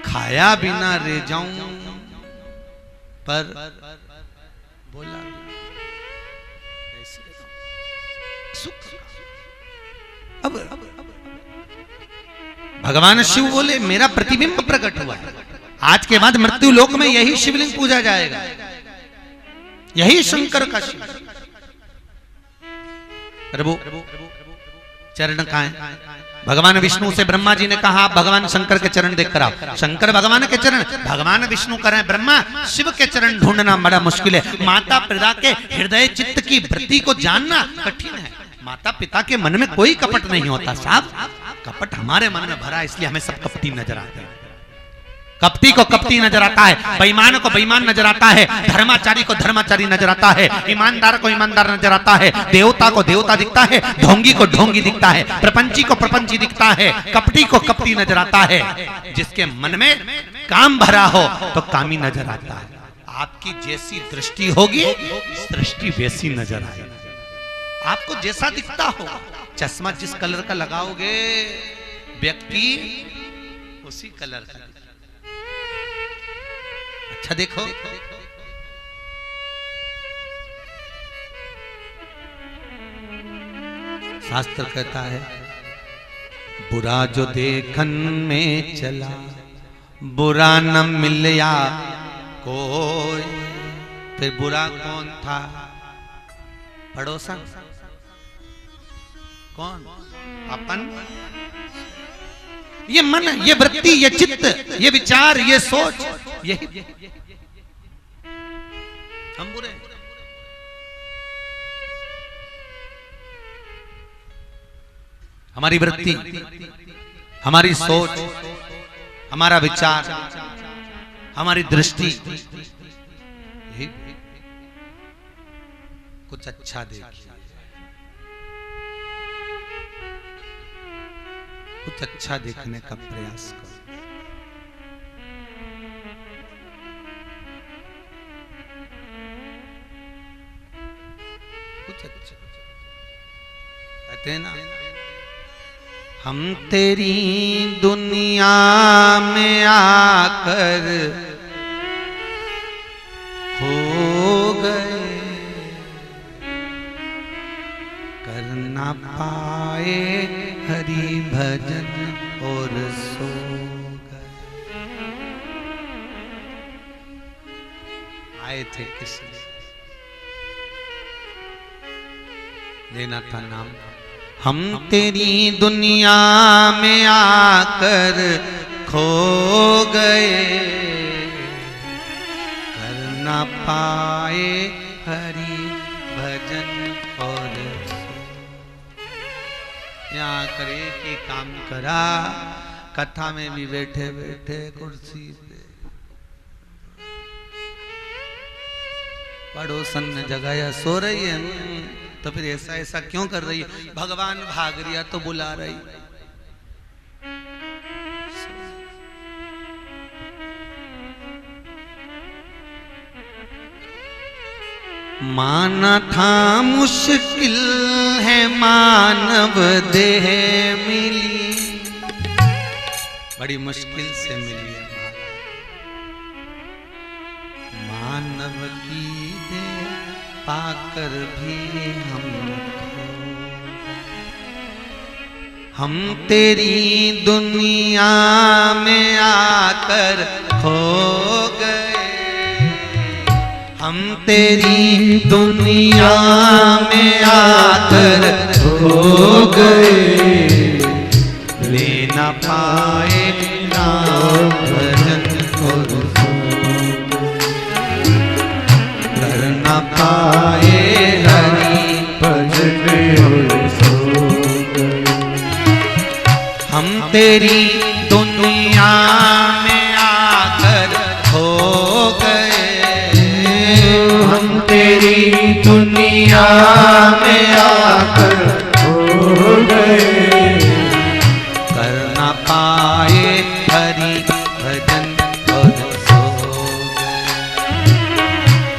खाया बिना रह जाऊं, पर बोला कैसे सुख। अब भगवान शिव बोले मेरा प्रतिबिंब प्रकट हुआ है, आज के बाद मृत्यु लोक में यही शिवलिंग पूजा जाएगा, यही शंकर का शिव। प्रभु चरण कहाँ है? भगवान विष्णु से ब्रह्मा जी ने कहा भगवान शंकर के चरण देख कर आओ। शंकर भगवान के चरण, भगवान विष्णु करें ब्रह्मा, शिव के चरण ढूंढना बड़ा मुश्किल है। माता पिता के हृदय चित्त की वृत्ति को जानना कठिन है। माता पिता के मन में कोई कपट नहीं होता साहब, कपट हमारे मन में भरा, इसलिए हमें सब कपटी नजर आते हैं। कपटी को कपटी नजर आता है, बेईमान को बेईमान नजर आता है, धर्माचारी को धर्माचारी नजर आता है, ईमानदार को ईमानदार नजर आता है, देवता को देवता दिखता है, ढोंगी को ढोंगी दिखता है, प्रपंची को प्रपंची दिखता है, कपटी को कपटी नजर आता है। जिसके मन में काम भरा हो तो कामी नजर आता है। आपकी जैसी दृष्टि होगी दृष्टि वैसी नजर आएगी। आपको जैसा दिखता हो, चश्मा जिस कलर का लगाओगे व्यक्ति उसी कलर का। अच्छा देखो, शास्त्र कहता है बुरा जो देखन में चला बुरा न मिलया कोई। फिर बुरा कौन था? पड़ोसन। कौन? अपन। ये मन, ये वृत्ति, ये चित्त, ये विचार, ये सोच, यही हम बुरे। हमारी वृत्ति, हमारी सोच, हमारा विचार, हमारी दृष्टि कुछ अच्छा देखिए, कुछ अच्छा देखने का प्रयास करो। कुछ अच्छा कहते हैं ना, हम तेरी दुनिया में आकर खो गए, कर ना पाए हरि भजन और सो गए। आए थे किसी लेना था नाम, हम तेरी दुनिया में आकर खो गए, कर ना पाए हरि भजन और यहाँ करे कि काम करा, कथा में भी बैठे बैठे कुर्सी पे पड़ोसन ने जगाया, सो रही है तो फिर ऐसा ऐसा क्यों कर रही है? भगवान भाग रिया तो बुला रही। माना था मुश्किल है मानव देह मिली, बड़ी मुश्किल से मिली है मानव की देह पाकर भी हम तेरी दुनिया में आकर खो गए, हम तेरी दुनिया में आकर खो गए, ले ना पाए नाम भजन और कर ना पाए हरि भजन और सो गए। हम तेरी दुनिया में आकर खो गए, हम तेरी दुनिया में आकर खो गए, कर ना पाए हरि भजन और सो गए,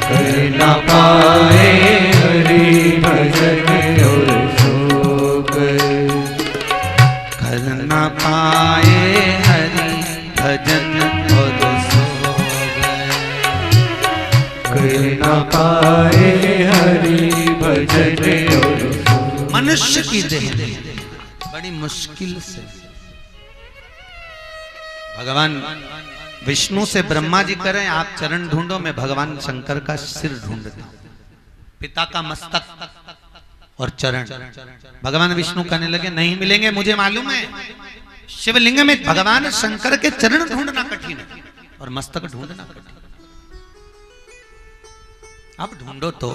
कर ना पाए हरि भजन और सो गए, कर ना पाए हरि भजन और सो गए, कर ना पाए हरि भजन और सो। मनुष्य की देह बड़ी मुश्किल से भगवान विष्णु से ब्रह्मा जी करें आप चरण ढूंढो, मैं भगवान शंकर का सिर ढूंढता हूं, पिता का मस्तक और चरण। भगवान विष्णु कहने लगे नहीं मिलेंगे, मुझे मालूम है शिवलिंग में भगवान शंकर के चरण ढूंढना कठिन है और मस्तक ढूंढना कठिन। अब ढूंढो तो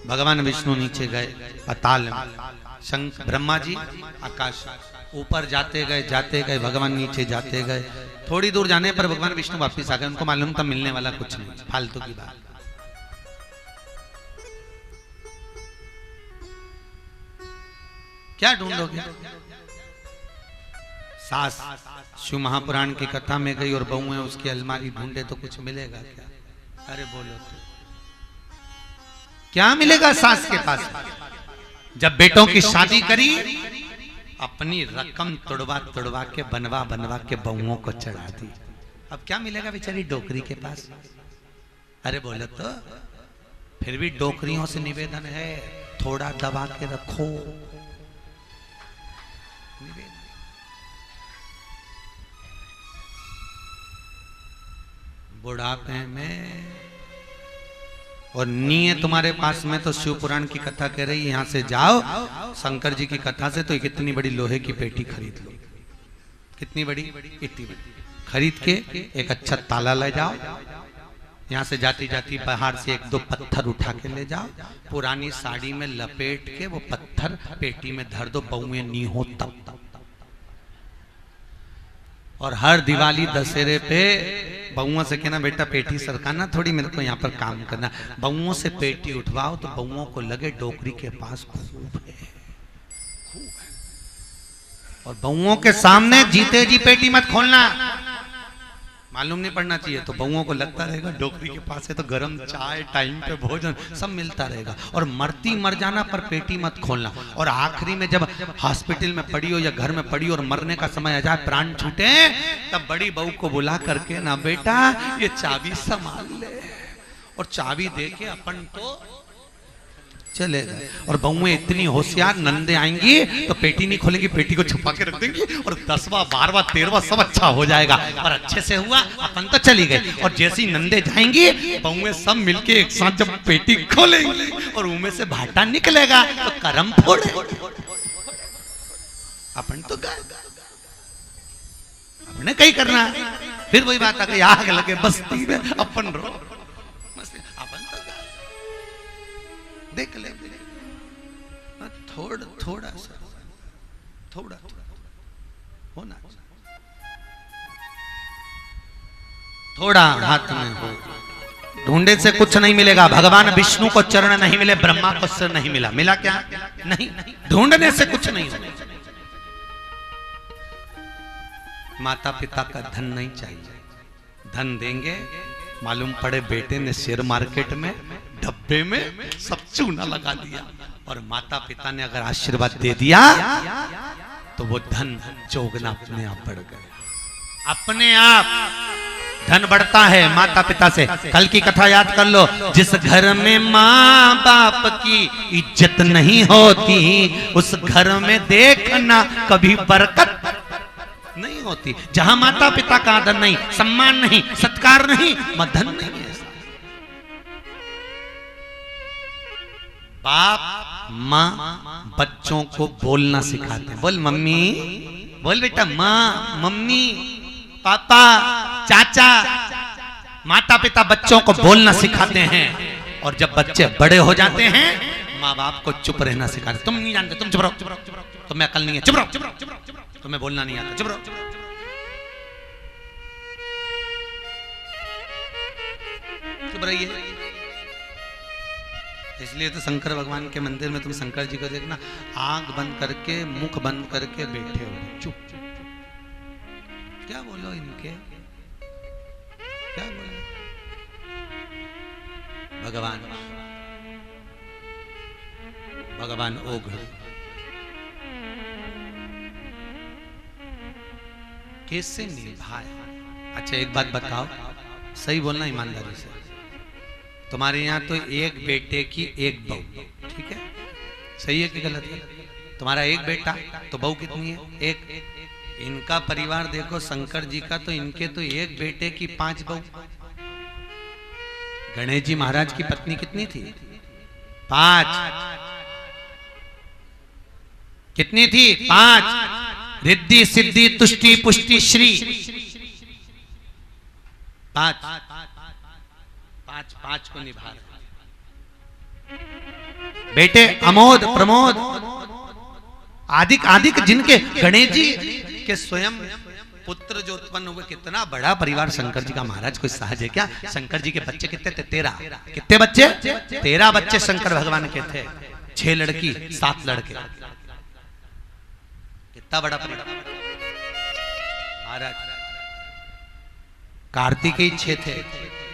भगवान विष्णु नीचे गए पाताल में, शंकर ब्रह्मा जी आकाश ऊपर जाते गए भगवान नीचे जाते गए, थोड़ी दूर जाने पर भगवान विष्णु वापस आ गए। उनको मालूम था मिलने वाला कुछ नहीं, फालतू की बात। क्या ढूंढोगे? सास शिव महापुराण की कथा में गई और बहू है उसकी अलमारी ढूंढे तो कुछ मिलेगा क्या? अरे बोलो तो क्या मिलेगा सास के पास? जब बेटों की शादी करी अपनी रकम तुड़वा के बनवा के बहुओं को चढ़ा दी। अब क्या मिलेगा बेचारी डोकरी के पास? अरे बोलो तो फिर भी डोकरियों से निवेदन है थोड़ा दबा के रखो। बुढ़ापे में और नींद तुम्हारे पास में तो शिव पुराण की कथा कह रही है यहां से जाओ शंकर जी की कथा से तो कितनी बड़ी लोहे की पेटी खरीद लो, कितनी बड़ी, इतनी बड़ी खरीद के एक अच्छा ताला ले जाओ, यहाँ से जाती जाती पहाड़ से एक दो पत्थर उठा के ले जाओ, पुरानी साड़ी में लपेट के वो पत्थर पेटी में धर दो, बहुएं नी हो तब। और हर दिवाली दशहरे पे बहुओं से कहना बेटा पेटी सरकाना थोड़ी, मेरे को यहाँ पर काम करना। बहुओं से पेटी उठवाओ तो बहुओं को लगे डोकरी के पास खूब है, और बहुओं के सामने जीते जी पेटी मत खोलना, मालूम नहीं पड़ना चाहिए। तो बहुओं को लगता रहेगा डोकरी के पास है तो गरम चाय, टाइम पे भोजन सब मिलता रहेगा। और मरती मर जाना पर पेटी मत खोलना। और आखिरी में जब हॉस्पिटल में पड़ी हो या घर में पड़ी हो और मरने का समय आ जाए, प्राण छूटे, तब बड़ी बहू को बुला करके ना बेटा ये चाबी संभाल ले, और चाबी दे के अपन तो चले गए। और बहुएं इतनी होशियार, नंदे आएंगी तो पेटी नहीं खोलेंगी, पेटी को छुपा के रख देंगी, और 10वां 12वां 13वां सब अच्छा हो जाएगा, और अच्छे से हुआ, अपन तो चली गई। और जैसे ही नंदे जाएंगी, बहुएं सब मिलके एक साथ जब पेटी खोलेंगी और उनमें से भाटा निकलेगा तो करम फोड़े, अपन तो गए, अपने कहीं करना। फिर वही बात आ गई, आग लगे बस्ती में, अपन रो, देख ले थोड़ा सा होना, थोड़ा हाथ में हो। ढूंढे से कुछ नहीं मिलेगा। भगवान विष्णु को चरण नहीं मिले, ब्रह्मा को सिर नहीं मिला, मिला क्या? नहीं, ढूंढने से कुछ नहीं होगा। माता पिता का धन नहीं चाहिए, धन देंगे मालूम पड़े बेटे ने शेयर मार्केट में डब्बे में सब चूना लगा दिया, और माता पिता ने अगर आशीर्वाद दे दिया तो वो धन चौगुना अपने आप बढ़ गया। अपने आप धन बढ़ता है माता पिता से। कल की कथा याद कर लो, जिस घर में माँ बाप की इज्जत नहीं होती, उस घर में देखना कभी बरकत नहीं होती। जहां माता पिता का आदर नहीं, सम्मान नहीं, सत्कार नहीं, धन नहीं है। बाप माँ बच्चों को बोलना सिखाते हैं। बोल मम्मी, बोल बेटा, माँ, मम्मी, पापा, चाचा। माता पिता बच्चों को बोलना सिखाते हैं, और जब बच्चे बड़े हो जाते हैं, माँ बाप को चुप रहना सिखाते। तुम नहीं जानते, तुम चुप रहो, तुम्हें अकल नहीं है, चुप रहो, तुम्हें बोलना नहीं आता, चुप रहो। चुप रहिए। इसलिए तो शंकर भगवान के मंदिर में तुम शंकर जी को देखना, आंख बंद करके, मुख बंद करके बैठे हो, चुप। क्या बोलो इनके, क्या बोलो? भगवान ओघ कैसे निभाए? अच्छा एक बात बताओ, सही बोलना ईमानदारी से। तुम्हारे यहाँ तो एक बेटे की एक बहू, ठीक है? सही है कि गलत है? तुम्हारा एक बेटा तो बहू कितनी है? एक। इनका परिवार देखो शंकर जी का, तो इनके तो एक बेटे की 5 बहू। गणेश जी महाराज की पत्नी कितनी थी? 5। कितनी थी? 5। रिद्धि सिद्धि तुष्टि पुष्टि श्री, 5 को निभा रहे बेटे। अमोद प्रमोद आदिक आदिक, जिनके गणेश जी के स्वयं पुत्र जो उत्पन्न हुए, कितना बड़ा परिवार शंकर जी का। महाराज कोई सहज है क्या? शंकर जी के बच्चे कितने थे? 13। कितने बच्चे? 13 बच्चे शंकर भगवान के थे। 6 लड़की 7 लड़के। कितना बड़ा परिवार। महाराज कार्तिकेय 6 थे।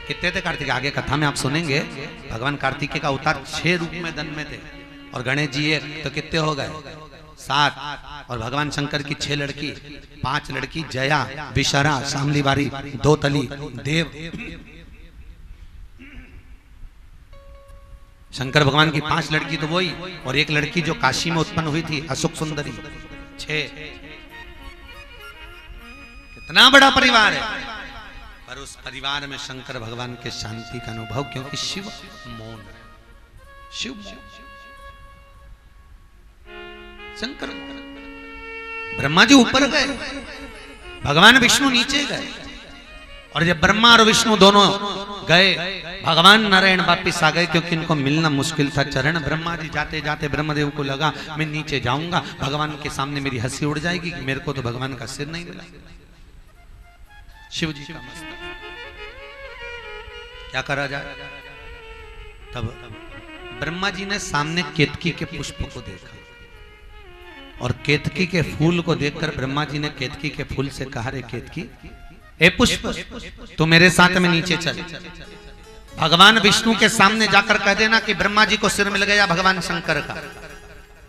कितने थे कार्तिक? आगे कथा में आप सुनेंगे। भगवान कार्तिकेय का अवतार 6 रूप में धन में थे, और गणेश जी 1, तो कितने हो गए? 7। और भगवान शंकर की 6 लड़की, 5 लड़की जया, विशरा, शामली बारी, 2 तली, देव। शंकर भगवान की 5 लड़की तो वही, और 1 लड़की जो काशी में उत्पन्न हुई थी, अशोक सुंदरी। 6। कितना बड़ा परिवार है। पर उस परिवार में शंकर भगवान के शांति का अनुभव, क्योंकि शिव मौन, शिव शंकर। ब्रह्मा जी ऊपर गए, भगवान विष्णु नीचे गए, और जब ब्रह्मा और विष्णु दोनों गए, भगवान नारायण वापिस आ गए, क्योंकि इनको मिलना मुश्किल था चरण। ब्रह्मा जी जाते जाते ब्रह्मदेव को लगा मैं नीचे जाऊंगा, भगवान के सामने मेरी हंसी उड़ जाएगी कि मेरे को तो भगवान का सिर नहीं मिला। शिव जी का मस्तक क्या करा जाए? तब ब्रह्मा जी ने सामने केतकी के पुष्प को देखा और केतकी के फूल को देखकर ब्रह्मा जी ने केतकी के फूल से कहा, रे केतकी, ए पुष्प, तू मेरे साथ में नीचे चल। भगवान विष्णु के सामने जाकर कह देना कि ब्रह्मा जी को सिर मिल गया भगवान शंकर का।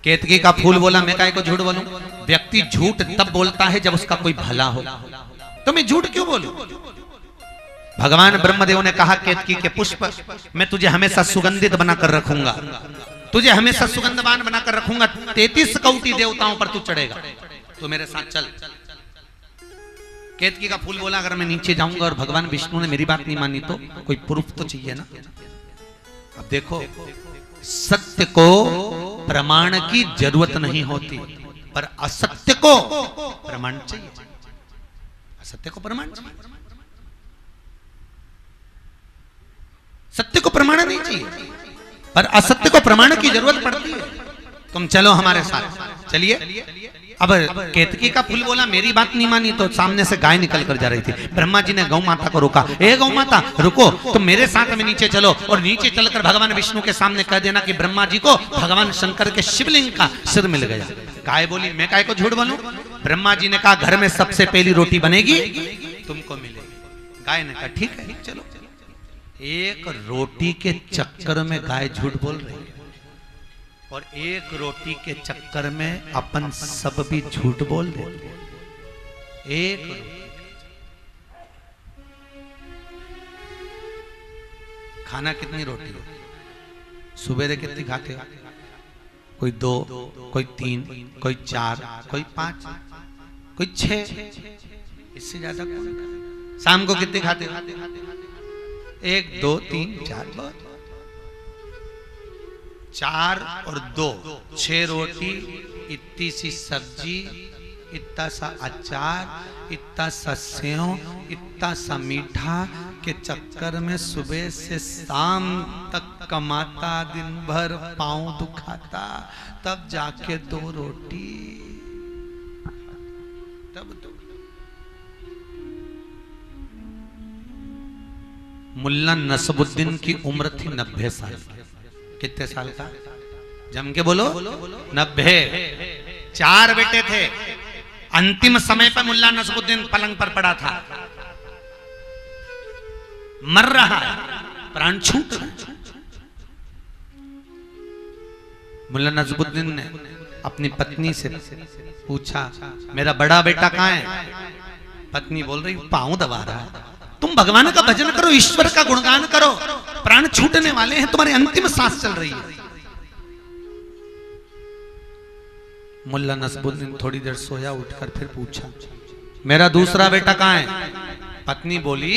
केतकी का फूल बोला, मैं काहे को झूठ बोलूं? व्यक्ति झूठ तब बोलता है जब उसका कोई भला हो, तो मैं झूठ क्यों बोलूं? भगवान ब्रह्मदेव ने कहा, केतकी के पुष्प, मैं तुझे हमेशा सुगंधित बनाकर रखूंगा, तुझे हमेशा सुगंधवान बनाकर रखूंगा। 33 कौटी देवताओं पर तू चढ़ेगा, तो मेरे साथ चल। केतकी का फूल बोला, अगर मैं नीचे जाऊंगा और भगवान विष्णु ने मेरी बात नहीं मानी तो कोई प्रूफ तो चाहिए ना। अब देखो, सत्य को प्रमाण की जरूरत नहीं होती, पर असत्य को प्रमाण चाहिए। असत्य को प्रमाण चाहिए, सत्य को प्रमाण नहीं चाहिए, पर असत्य को प्रमाण की जरूरत पड़ती है। तुम चलो हमारे साथ, चलिए। अब केतकी का फूल बोला, मेरी बात नहीं मानी तो सामने से गाय निकल कर जा रही थी। ब्रह्मा जी ने गौ माता को रोका, ए गौ माता रुको, तुम मेरे साथ में नीचे चलो और नीचे चलकर भगवान विष्णु के सामने कह देना कि ब्रह्मा जी को भगवान शंकर के शिवलिंग का सिर मिल गया। गाय बोली, मैं काय को झूठ बोलूं? ब्रह्मा जी ने कहा, घर में सबसे पहली रोटी बनेगी, तुमको मिलेगी। गाय ने कहा, ठीक है चलो। एक रोटी के चक्कर में गाय झूठ बोल रही है, और एक रोटी के चक्कर में अपन सब भी झूठ बोल देते। एक खाना कितनी रोटी हो? सुबह कितनी खाते हो? कोई 2, कोई 3, कोई 4, कोई 5, कोई 6, इससे ज्यादा कौन? शाम को कितनी खाते हो? 1, 2, 3, 4, बहुत। 4 और 2, 6 रोटी, इतनी सी सब्जी, इतना सा अचार, इतना सा सेव, इतना सा मीठा के चक्कर में सुबह से शाम तक कमाता, दिन भर पांव दुखाता, तब जाके 2 रोटी, तब तो। मुल्ला नसबुद्दीन की उम्र थी 90 साल। कितने साल का? जम के बोलो, 90। 4 बेटे थे। अंतिम समय पर मुल्ला नसबुद्दीन पलंग पर पड़ा था, मर रहा है, प्राण छूट रहा है। मुल्ला नसबुद्दीन ने अपनी पत्नी से पूछा, मेरा बड़ा बेटा कहाँ है? पत्नी बोल रही, पांव दबा रहा है। तुम भगवान का भजन करो, ईश्वर का गुणगान करो, प्राण छूटने वाले हैं, तुम्हारी अंतिम सांस चल रही है। मुल्ला नसबुद्दीन थोड़ी देर सोया, उठकर फिर पूछा, मेरा दूसरा बेटा कहाँ है? पत्नी बोली,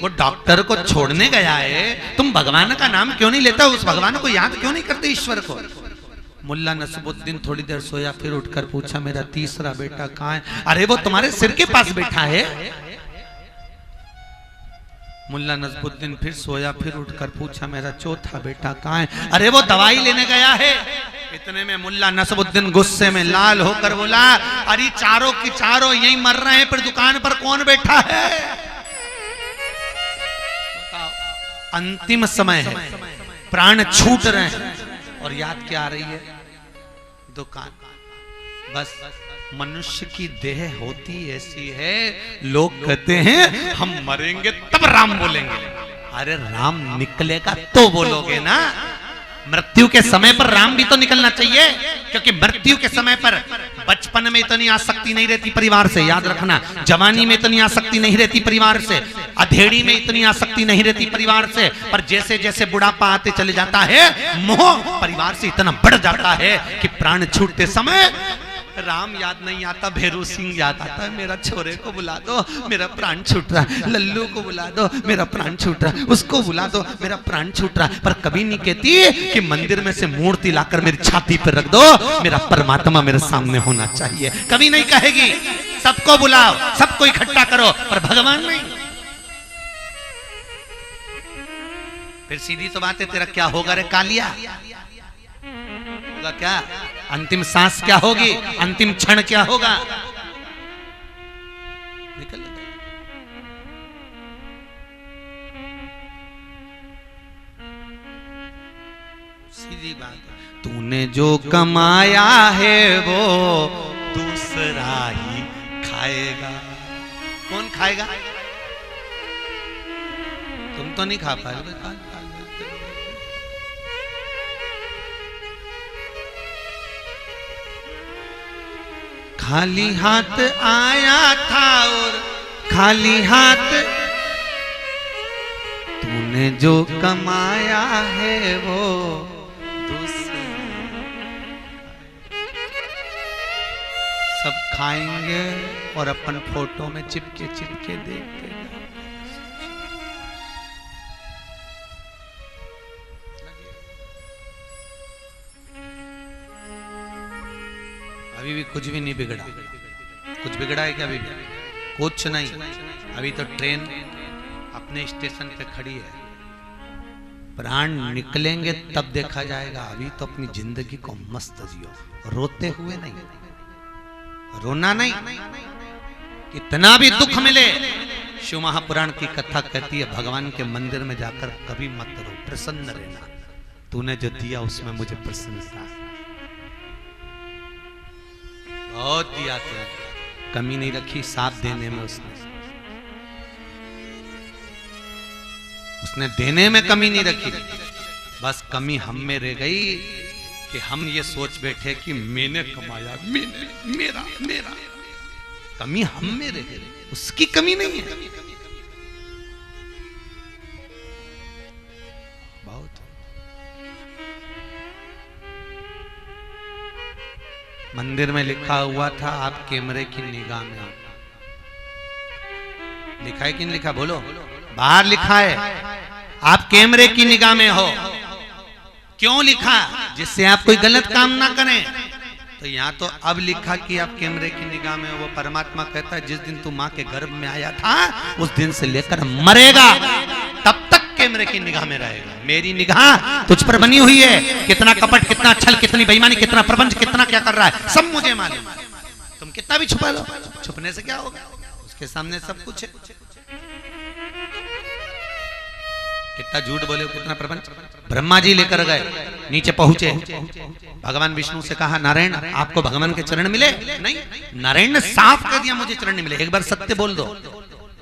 वो डॉक्टर को छोड़ने गया है। तुम भगवान का नाम क्यों नहीं लेता? उस भगवान को याद क्यों नहीं करते, ईश्वर को? मुल्ला नसबुद्दीन थोड़ी देर सोया, फिर उठकर पूछा, मेरा तीसरा बेटा कहाँ है? अरे वो तुम्हारे सिर के पास बैठा है। मुल्ला नसबुद्दीन फिर सोया, फिर उठकर पूछा, मेरा चौथा बेटा कहाँ है? अरे वो दवाई लेने गया है। इतने में मुल्ला नसबुद्दीन गुस्से में लाल होकर बोला, अरे चारों की चारों यही मर रहे हैं, फिर दुकान पर कौन बैठा है? अंतिम समय है, प्राण छूट रहे हैं, और याद क्या आ रही है? दुकान। बस मनुष्य की देह होती ऐसी है, लोग कहते हैं हम मरेंगे तब राम बोलेंगे। अरे राम निकलेगा तो बोलोगे ना। मृत्यु के समय पर राम भी तो निकलना चाहिए, क्योंकि मृत्यु के समय पर बचपन में इतनी आसक्ति नहीं रहती परिवार से, याद रखना। जवानी में इतनी आसक्ति नहीं रहती परिवार से, अधेड़ी में इतनी आसक्ति नहीं रहती परिवार से, पर जैसे जैसे बुढ़ापा आते चले जाता है, मोह परिवार से इतना बढ़ जाता है कि प्राण छूटते समय राम याद नहीं आता, भैरू सिंह याद आता है। मेरा छोरे को बुला दो, मेरा प्राण छूट रहा है। लल्लू को बुला दो, मेरा प्राण छूट रहा है। उसको बुला दो, मेरा प्राण छूट रहा है। पर कभी नहीं कहती कि मंदिर में से मूर्ति लाकर मेरी छाती पर रख दो, मेरा परमात्मा मेरे सामने होना चाहिए। कभी नहीं कहेगी। सबको बुलाओ, सबको इकट्ठा करो, पर भगवान नहीं। फिर सीधी तो बात है, तेरा क्या होगा रे कालिया? होगा क्या? अंतिम सांस क्या होगी? अंतिम क्षण क्या होगा? निकल तूने जो कमाया है वो दूसरा ही खाएगा। कौन खाएगा? तुम तो नहीं खा पाए। खाली हाथ आया था और खाली हाथ तूने जो कमाया है वो दूसरा सब खाएंगे और अपन फोटो में चिपके चिपके देखते हैं। अभी भी कुछ भी नहीं बिगड़ा। कुछ बिगड़ा है क्या? अभी भी कुछ नहीं। अभी तो ट्रेन अपने स्टेशन पे खड़ी है, प्राण निकलेंगे तब देखा जाएगा। अभी तो अपनी जिंदगी को मस्त जियो, रोते हुए नहीं, रोना नहीं। कितना भी दुख मिले, शिव महापुराण की कथा कहती है भगवान के मंदिर में जाकर कभी मत रो, प्रसन्न रहना। तूने जो दिया उसमें मुझे प्रसन्नता है। बहुत दिया था, कमी नहीं रखी साथ देने में। उसने देने में कमी नहीं रखी। बस कमी हम में रह गई कि हम ये सोच बैठे कि मैंने कमाया, मेरा मेरा। कमी हम में रह गई, उसकी कमी नहीं है। बहुत मंदिर में लिखा हुआ था आप कैमरे की निगाह में हो। लिखा है कि नहीं लिखा? बोलो। बाहर लिखा है आप कैमरे की निगाह में हो। क्यों लिखा? जिससे आप कोई गलत काम ना करें। तो यहाँ तो अब लिखा कि आप कैमरे की निगाह में हो। वो परमात्मा कहता है जिस दिन तू माँ के गर्भ में आया था उस दिन से लेकर मरेगा तब तक कैमरे की निगाह में रहेगा। मेरी निगाह तुझ पर बनी हुई है। कितना कपट, कितना छल, कितनी बेईमानी, कितना प्रपंच, कितना क्या कर रहा है, सब मुझे मालूम। तुम कितना भी छुपा लो, छुपने से क्या होगा? उसके सामने सब कुछ है। कितना झूठ बोले, कितना प्रपंच। ब्रह्मा जी लेकर गए, नीचे पहुंचे, भगवान विष्णु से कहा नारायण आपको भगवान के चरण मिले? नहीं। नारायण ने साफ कर दिया मुझे चरण नहीं मिले। एक बार सत्य बोल दो।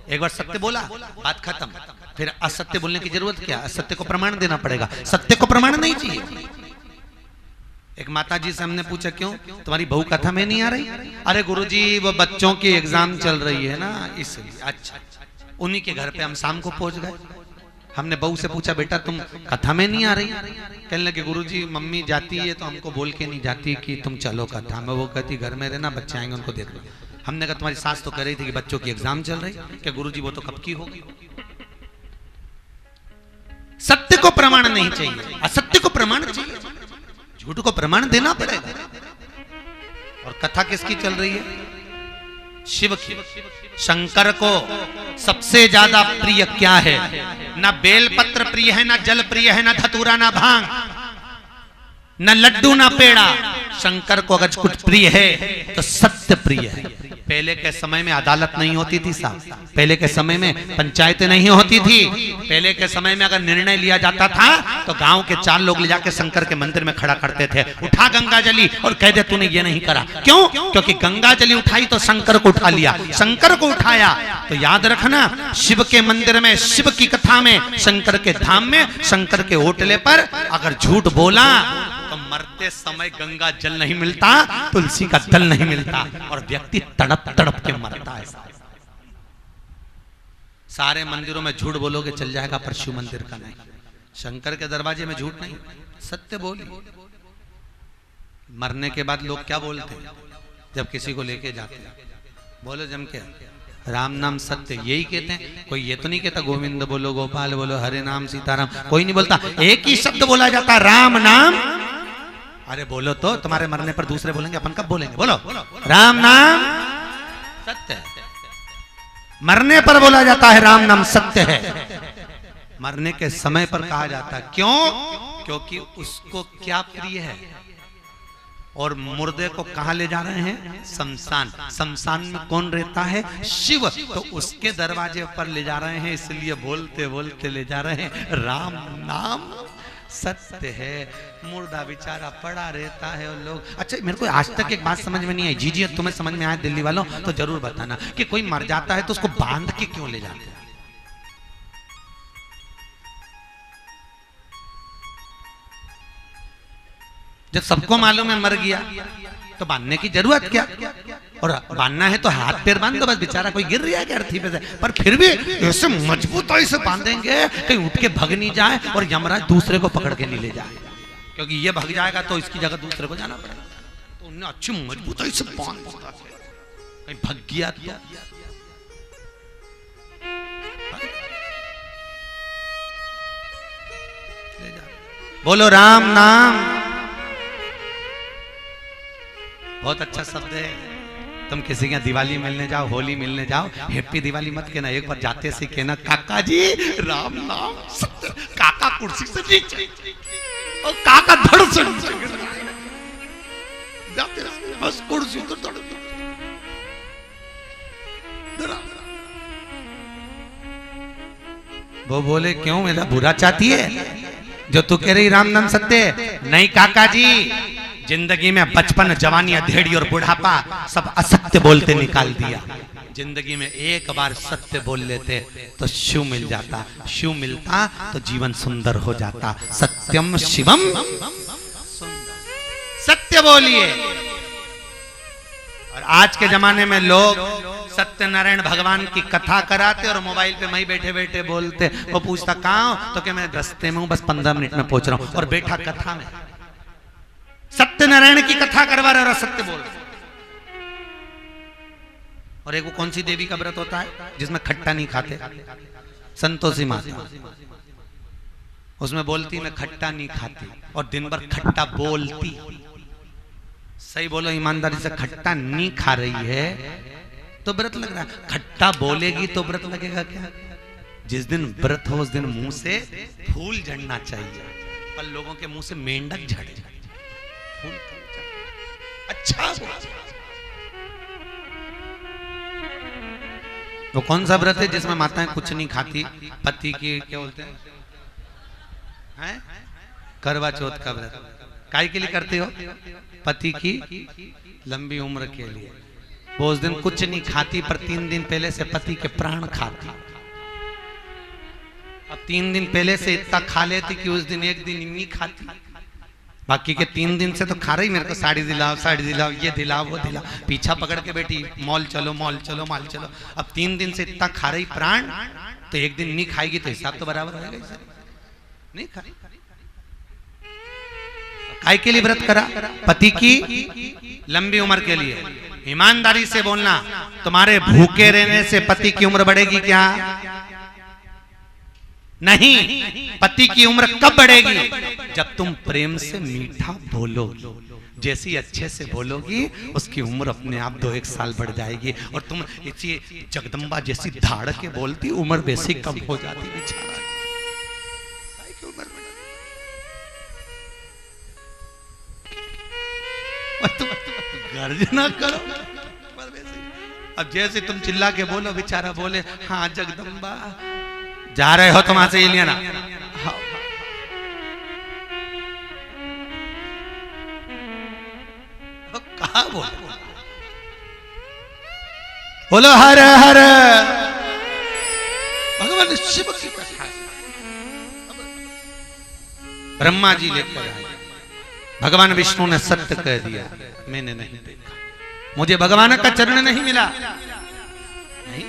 एक बार सत्य बोला, बात खत्म। फिर असत्य बोलने की जरूरत क्या? असत्य को प्रमाण देना पड़ेगा। सत्य को प्रमाण नहीं चाहिए। एक माता जी से हमने पूछा क्यों तुम्हारी बहू कथा में नहीं आ रही? अरे गुरुजी वो बच्चों की एग्जाम चल रही है ना इसलिए। अच्छा, उन्हीं के घर पे हम शाम को पहुंच गए। हमने बहू से पूछा बेटा तुम कथा में नहीं आ रही? कहने लगे गुरुजी मम्मी जाती है तो हमको बोल के नहीं जाती कि तुम चलो कथा में। वो कहती घर में रहना, बच्चे आएंगे उनको देख लो। हमने कहा तुम्हारी सास तो कह रही थी कि बच्चों की एग्जाम चल रही। क्या गुरुजी वो तो कब की होगी। सत्य को प्रमाण नहीं चाहिए, असत्य को प्रमाण चाहिए। झूठ को प्रमाण देना पड़ेगा। और कथा किसकी चल रही है? शिव की। शंकर को सबसे ज्यादा प्रिय क्या है? ना बेलपत्र प्रिय है, ना जल प्रिय है, ना धतूरा, ना भांग, ना लड्डू, ना पेड़ा। शंकर को अगर कुछ प्रिय है तो सत्य प्रिय है। पहले के समय में अदालत नहीं होती थी साहब। पहले के समय में पंचायतें नहीं होती थी। पहले के समय में अगर निर्णय लिया जाता था तो गांव के 4 लोग ले जाके शंकर के मंदिर में खड़ा करते थे। उठा गंगा जली और कह दे तूने ये नहीं करा। क्यों? क्योंकि गंगा जली उठाई तो शंकर को उठा लिया। शंकर को उठाया तो याद रखना शिव के मंदिर में, शिव की कथा में, शंकर के धाम में, शंकर के होटले पर अगर झूठ बोला तो मरते समय गंगा जल नहीं मिलता, तुलसी का दल नहीं मिलता और व्यक्ति तड़प तड़प के मरता है। सारे मंदिरों में झूठ बोलोगे चल जाएगा पर शिव मंदिर का नहीं। शंकर के दरवाजे में झूठ नहीं, सत्य बोलिए। मरने के बाद लोग क्या बोलते हैं जब किसी को लेके जाते हैं? बोलो जम के राम नाम सत्य, यही कहते हैं। कोई ये तो नहीं कहता गोविंद बोलो, गोपाल बोलो, हरे नाम सीताराम, कोई नहीं बोलता। एक ही शब्द बोला जाता है, राम नाम। अरे बोलो तो, तुम्हारे मरने पर दूसरे बोलेंगे, अपन कब बोलेंगे? बोलो राम नाम सत्य है। मरने पर बोला जाता है राम नाम सत्य है। मरने के समय पर कहा जाता है। क्यों? क्योंकि उसको क्या प्रिय है। और मुर्दे को कहां ले जा रहे हैं? शमशान। शमशान में कौन रहता है? शिव। तो उसके दरवाजे पर ले जा रहे हैं, इसलिए बोलते बोलते ले जा रहे हैं राम नाम सत्य है, मुर्दा बेचारा पड़ा रहता है और लोग। अच्छा मेरे को आज तक एक बात समझ में नहीं आई, जी तुम्हें समझ में आया दिल्ली वालों तो जरूर बताना कि कोई मर जाता है तो उसको बांध के क्यों ले जाते हैं? जब सबको मालूम है मर गया तो बांधने की जरूरत क्या? और बांधना है तो हाथ पैर बांध दो बस, बेचारा कोई गिर रहा है क्या अर्थी पे से, पर फिर भी ऐसे मजबूती से बांधेंगे कहीं उठ के भग नहीं जाए और यमराज दूसरे को पकड़ के नहीं ले जाए, क्योंकि ये भग जाएगा तो इसकी जगह दूसरे को जाना पड़ेगा। तो उन्हें अच्छी मजबूती से बांध दिया, कहीं भग गया तो बोलो राम नाम। बहुत अच्छा शब्द है। तुम किसी के दिवाली मिलने जाओ, होली मिलने जाओ, हैप्पी दिवाली मत कहना, एक बार जाते से कहना काका जी राम नाम सत्य। काका कुर्सी से नीचे और काका धड़ से नीचे जाते बस कुर्सी तो धड़। वो बोले क्यों, मेरा बुरा चाहती है जो तू कह रही राम नाम सत्य? नहीं काका जी, जिंदगी में बचपन, जवानी, अधेड़ी और बुढ़ापा सब असत्य बोलते निकाल दिया। जिंदगी में एक बार सत्य बोल लेते तो शिव मिल जाता, शिव मिलता तो जीवन सुंदर हो जाता। सत्यम शिवम सुंदर, सत्य बोलिए। और आज के जमाने में लोग सत्यनारायण भगवान की कथा कराते और मोबाइल पे मैं बैठे बैठे बोलते। वो पूछता कहाँ हो तो क्या मैं रास्ते में हूं, बस 15 मिनट में पहुंच रहा हूं, और बैठा कथा में सत्यनारायण की कथा करवा रहा और सत्य बोल। और एक वो कौन सी देवी का व्रत होता है जिसमें खट्टा नहीं खाते? संतोषी माता। उसमें बोलती मैं खट्टा नहीं खाती और दिन भर खट्टा बोलती। सही बोलो ईमानदारी से, खट्टा नहीं खा रही है तो व्रत लग रहा है, खट्टा बोलेगी तो व्रत लगेगा क्या? जिस दिन व्रत हो उस दिन मुंह से फूल झड़ना चाहिए, पर लोगों के मुंह से मेंढक झड़े। अच्छा वो कौन सा व्रत है जिसमें माताएं कुछ नहीं खाती? पति की क्या बोलते हैं, करवा चौथ का व्रत। काय के लिए करते हो? पति की लंबी उम्र के लिए। वो उस दिन कुछ नहीं खाती पर 3 दिन पहले से पति के प्राण खाती। अब 3 दिन पहले से इतना खा लेती कि उस दिन एक दिन नहीं खाती, बाकी के 3 दिन से तो खा रही। मेरे को साड़ी दिलाओ, साड़ी दिलाओ, ये दिलाओ, वो दिलाओ, पीछा पकड़ के बैठी, मॉल चलो, मॉल चलो, मॉल चलो। अब 3 दिन से इतना खा रही प्राण, तो एक दिन नहीं खाएगी तो हिसाब तो बराबर होगा। नहीं खा, काय के लिए व्रत करा? पति की लंबी उम्र के लिए। ईमानदारी से बोलना, तुम्हारे भूखे रहने से पति की उम्र बढ़ेगी क्या? नहीं। पति की उम्र कब बढ़ेगी? जब तुम प्रेम से मीठा बोलोगी। जैसी अच्छे से बोलोगी उसकी उम्र अपने आप 2-1 साल बढ़ जाएगी। और तुम इसी जगदम्बा जैसी धाड़ के बोलती, उम्र वैसी कम हो जाती बेचारा। गर्ज ना करो। अब जैसे तुम चिल्ला के बोलो, बेचारा बोले हाँ जगदम्बा, जा रहे हो तुम से ये लिया ना। कहा बोलो हर हर भगवान शिव की कथा। ब्रह्मा जी लेकर आए, भगवान विष्णु ने सत्य कह दिया, मैंने नहीं देखा, मुझे भगवान का चरण नहीं मिला। नहीं,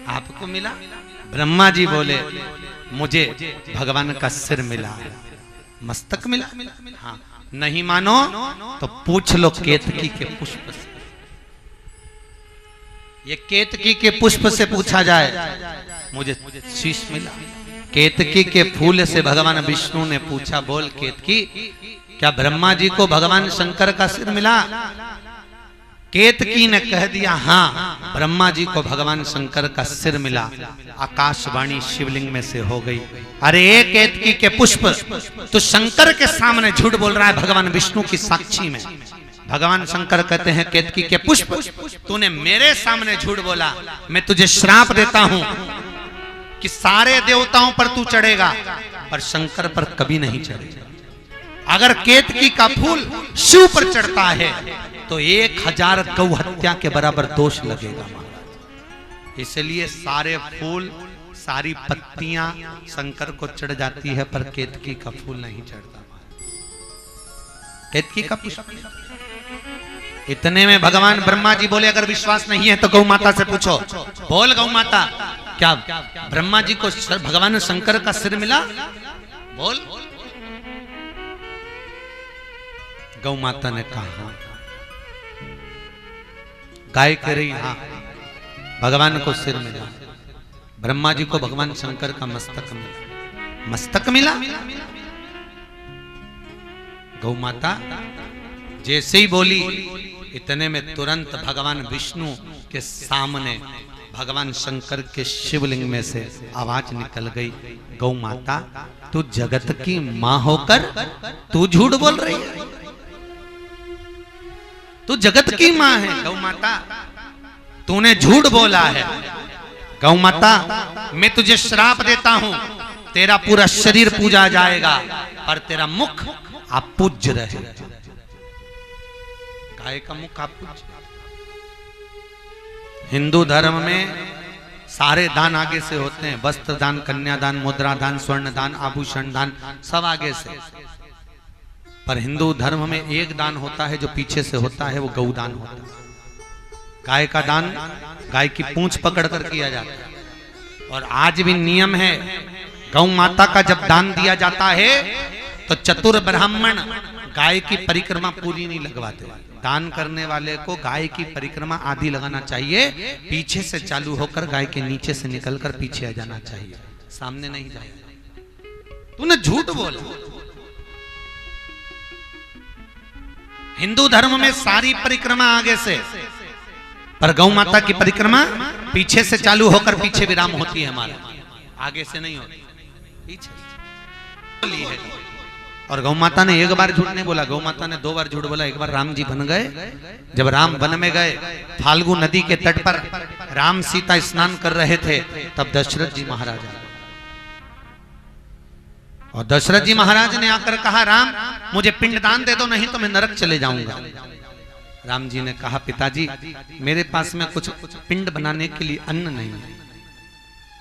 आपको मिला? ब्रह्मा जी बोले मुझे भगवान का सिर मिला, मस्तक मिला। हाँ, नहीं मानो तो पूछ लो केतकी के पुष्प से। ये केतकी के पुष्प से पूछा जाए, मुझे शीश मिला। केतकी के फूल से भगवान विष्णु ने पूछा, बोल केतकी, क्या ब्रह्मा जी को भगवान शंकर का सिर मिला? केतकी ने कह दिया हाँ, ब्रह्मा जी को भगवान शंकर का सिर मिला। आकाशवाणी शिवलिंग में से हो गई, अरे केतकी के पुष्प, तो शंकर के सामने झूठ बोल रहा है भगवान विष्णु की साक्षी में। भगवान शंकर कहते हैं केतकी के पुष्प, तूने मेरे सामने झूठ बोला, मैं तुझे श्राप देता हूं कि सारे देवताओं पर तू चढ़ेगा पर शंकर पर कभी नहीं चढ़े। अगर केतकी का फूल शिव पर चढ़ता है तो 1000 गौ हत्या के बराबर दोष लगेगा महाराज। इसलिए सारे फूल सारी पत्तियां शंकर को चढ़ जाती है पर केतकी का फूल नहीं चढ़ता। केतकी का पुष्प। इतने में भगवान ब्रह्मा जी बोले अगर विश्वास नहीं है तो गौ माता से पूछो। बोल गौ माता, क्या ब्रह्मा जी को भगवान शंकर का सिर मिला? बोल। गौ माता ने कहा, गाय कह रही हाँ भगवान को सिर मिला। ब्रह्मा जी को भगवान शंकर का मस्तक मिला। मस्तक मिला? गौ माता जैसे ही बोली इतने में तुरंत भगवान विष्णु के सामने भगवान शंकर के शिवलिंग में से आवाज निकल गई, गौ माता तू जगत की मां होकर तू झूठ बोल रही है? तू जगत की मां है गौ माता, तूने झूठ बोला है। गौ माता मैं तुझे श्राप देता हूं, तेरा पूरा शरीर पूजा जाएगा पर तेरा मुख अपूज्य रहे। गाय का मुख अपूज्य। हिंदू धर्म में सारे दान आगे से होते हैं, वस्त्र दान, कन्या दान, मुद्रा दान, स्वर्ण दान, आभूषण दान, सब आगे से। पर हिंदू धर्म में एक दान होता है जो पीछे से होता है, वो गौ दान होता है। गाय का दान गाय की पूंछ पकड़कर किया जाता है। और आज भी नियम है, गौ माता का जब दान दिया जाता है तो चतुर ब्राह्मण गाय की परिक्रमा पूरी नहीं लगवाते। दान करने वाले को गाय की परिक्रमा आधी लगाना चाहिए, पीछे से चालू होकर गाय के नीचे से निकलकर पीछे आ जाना चाहिए, सामने नहीं जाए। तूने झूठ बोला। हिंदू धर्म में सारी परिक्रमा आगे से, पर गौ माता की परिक्रमा पीछे से चालू होकर पीछे विराम होती है हमारा, आगे से नहीं होती, पीछे है। और गौ माता ने एक बार झूठ नहीं बोला, गौ माता ने 2 बार झूठ बोला। एक बार राम जी बन गए, जब राम वन में गए, फाल्गु नदी के तट पर राम सीता स्नान कर रहे थे, तब दशरथ जी महाराज आए। और दशरथ जी महाराज ने आकर कहा, राम मुझे पिंडदान दे दो, नहीं तो मैं नरक चले जाऊंगा। राम जी ने कहा, पिताजी मेरे पास में कुछ पिंड बनाने के लिए अन्न नहीं है,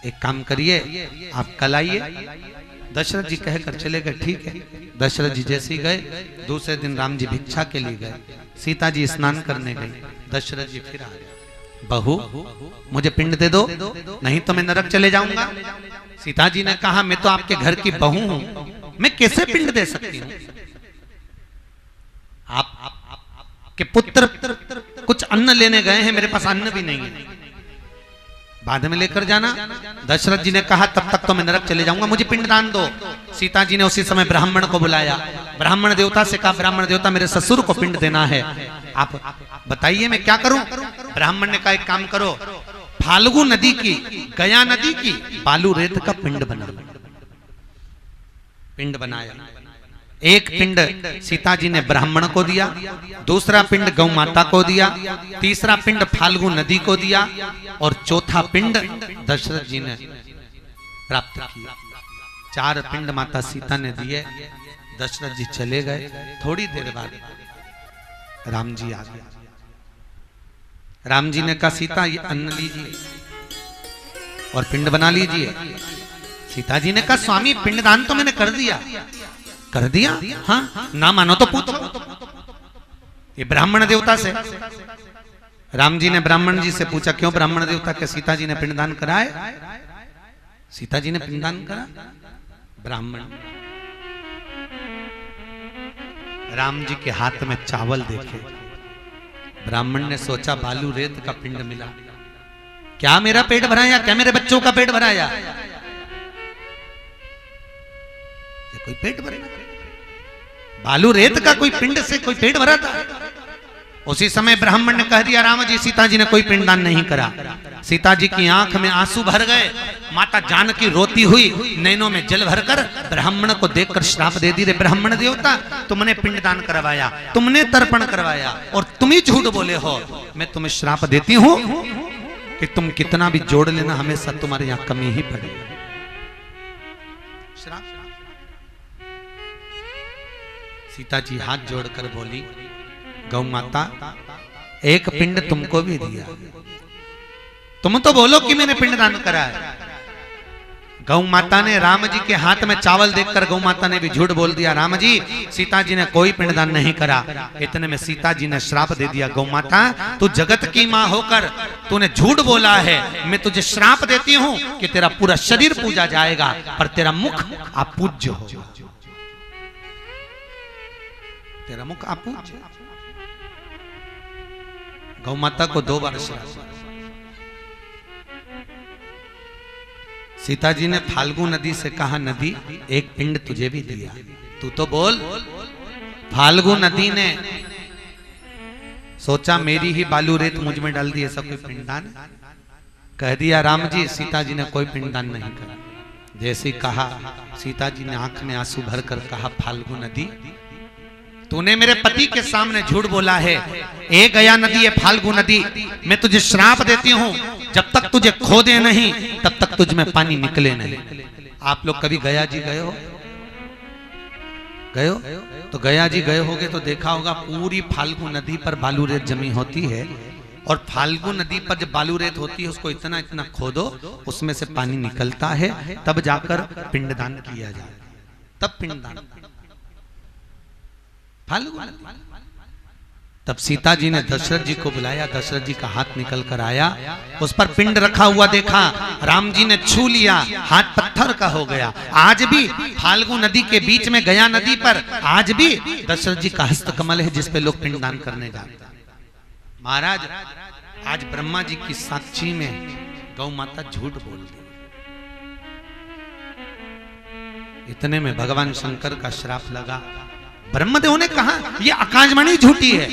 एक काम करिए आप कल आइए। दशरथ जी कहकर चले गए। ठीक है, दशरथ जी जैसे ही गए, दूसरे दिन राम जी भिक्षा के लिए गए, सीता जी स्नान करने गई, दशरथ जी फिर आ गए, बहू मुझे पिंड दे दो, नहीं तो मैं नरक चले जाऊंगा। सीता जी ने कहा, मैं तो आपके घर की बहू हूं, मैं कैसे पिंड दे सकती हूं? आप के पुत्र कुछ अन्न लेने गए हैं, मेरे पास अन्न भी नहीं है, बाद में लेकर जाना। दशरथ जी ने कहा, तब तक तो मैं नरक चले जाऊंगा, मुझे पिंडदान दो। सीता जी ने उसी समय ब्राह्मण को बुलाया, ब्राह्मण देवता से कहा, ब्राह्मण देवता मेरे ससुर को पिंड देना है, आप बताइए मैं क्या करूं? ब्राह्मण ने कहा, एक काम करो, फाल्गु नदी की, गया नदी की बालू रेत का पिंड बना। पिंड बनाया। एक पिंड सीता जी ने ब्राह्मण को दिया, दूसरा पिंड गौ माता को दिया, तीसरा पिंड फाल्गु नदी को दिया और चौथा पिंड दशरथ जी ने प्राप्त किया। 4 पिंड माता सीता ने दिए। दशरथ जी चले गए। थोड़ी देर बाद राम जी आ गए। राम जी ने कहा, सीता ये अन्न लीजिए और पिंड बना लीजिए। सीता जी ने कहा, स्वामी पिंडदान तो मैंने कर दिया। कर दिया? हाँ, ना मानो तो पूछो ये ब्राह्मण देवता से। राम जी ने ब्राह्मण जी से पूछा, क्यों ब्राह्मण देवता के सीता जी ने पिंडदान कराए? सीता जी ने पिंडदान करा। ब्राह्मण राम जी के हाथ में चावल देखे, ब्राह्मण ने सोचा बालू रेत का पिंड मिला, क्या मेरा पेट भराया? क्या मेरे बच्चों का पेट भराया? ये कोई पेट भरा? बालू रेत का कोई पिंड से कोई पेट भरा था? उसी समय ब्राह्मण ने कह दिया, राम जी सीता जी ने कोई पिंडदान नहीं करा। सीता जी की आंख में आंसू भर गए। माता जानकी रोती हुई नैनों में जल भरकर ब्राह्मण को देखकर श्राप दे दी, रे ब्राह्मण देवता तुमने पिंडदान करवाया, तुमने तर्पण करवाया और तुम ही झूठ बोले हो। मैं तुम्हें श्राप देती हूं कि तुम कितना भी जोड़ लेना, हमेशा तुम्हारे यहां कमी ही पड़ेगी। श्राप सीता जी हाथ जोड़कर बोली, गौ माता एक पिंड तुमको भी दिया, तुम तो बोलो कि मैंने पिंडदान करा है। गौ माता ने राम जी के हाथ में चावल देखकर गौ माता ने भी झूठ बोल दिया, राम जी सीता जी ने कोई पिंडदान नहीं करा। इतने में सीता जी ने श्राप दे दिया, गौ माता तू जगत की मां होकर तूने झूठ बोला है, मैं तुझे श्राप देती हूं कि तेरा पूरा शरीर पूजा जाएगा पर तेरा मुख अपूज्य होगा, तेरा मुख अपूज्य। गौ माता को 2 बार श्राप। सीता जी ने फाल्गु नदी से कहा, नदी एक पिंड तुझे भी दिया, तू तो बोल। फाल्गु नदी ने सोचा मेरी ही बालू रेत मुझ में डाल दी, ऐसा कोई पिंडदान? कह दिया राम जी सीता जी ने कोई पिंडदान नहीं करा। जैसे कहा सीता जी ने आंख में आंसू भरकर कहा, फाल्गु नदी तूने मेरे पति के सामने झूठ बोला है, ए गया नदी, ए फाल्गु नदी, मैं तुझे श्राप देती हूं, जब तक तुझे खोदे नहीं तब तक तुझ में पानी निकले नहीं। आप लोग कभी गया जी गए हो? गए हो? तो गया जी गए होगे तो देखा होगा पूरी फाल्गु नदी पर बालू रेत जमी होती है, और फाल्गु नदी पर जब बालू रेत होती है उसको इतना इतना खोदो, उसमें से पानी निकलता है, तब जाकर पिंडदान किया जाए, तब पिंडदान। फाल्गु नदी। तब सीता जी ने दशरथ जी को बुलाया, दशरथ जी का हाथ निकल कर आया, उस पर पिंड रखा हुआ देखा, राम जी ने छू लिया, हाथ पत्थर का हो गया। आज भी फाल्गु नदी के बीच में गया नदी पर आज भी दशरथ जी का हस्त कमल है जिस पे लोग पिंडदान करने जाते हैं। महाराज आज ब्रह्मा जी की साक्षी में गौ माता झूठ बोल दी। इतने में भगवान शंकर का श्राप लगा। ब्रह्मदेव ने कहा ये आकाशवाणी झूठी है।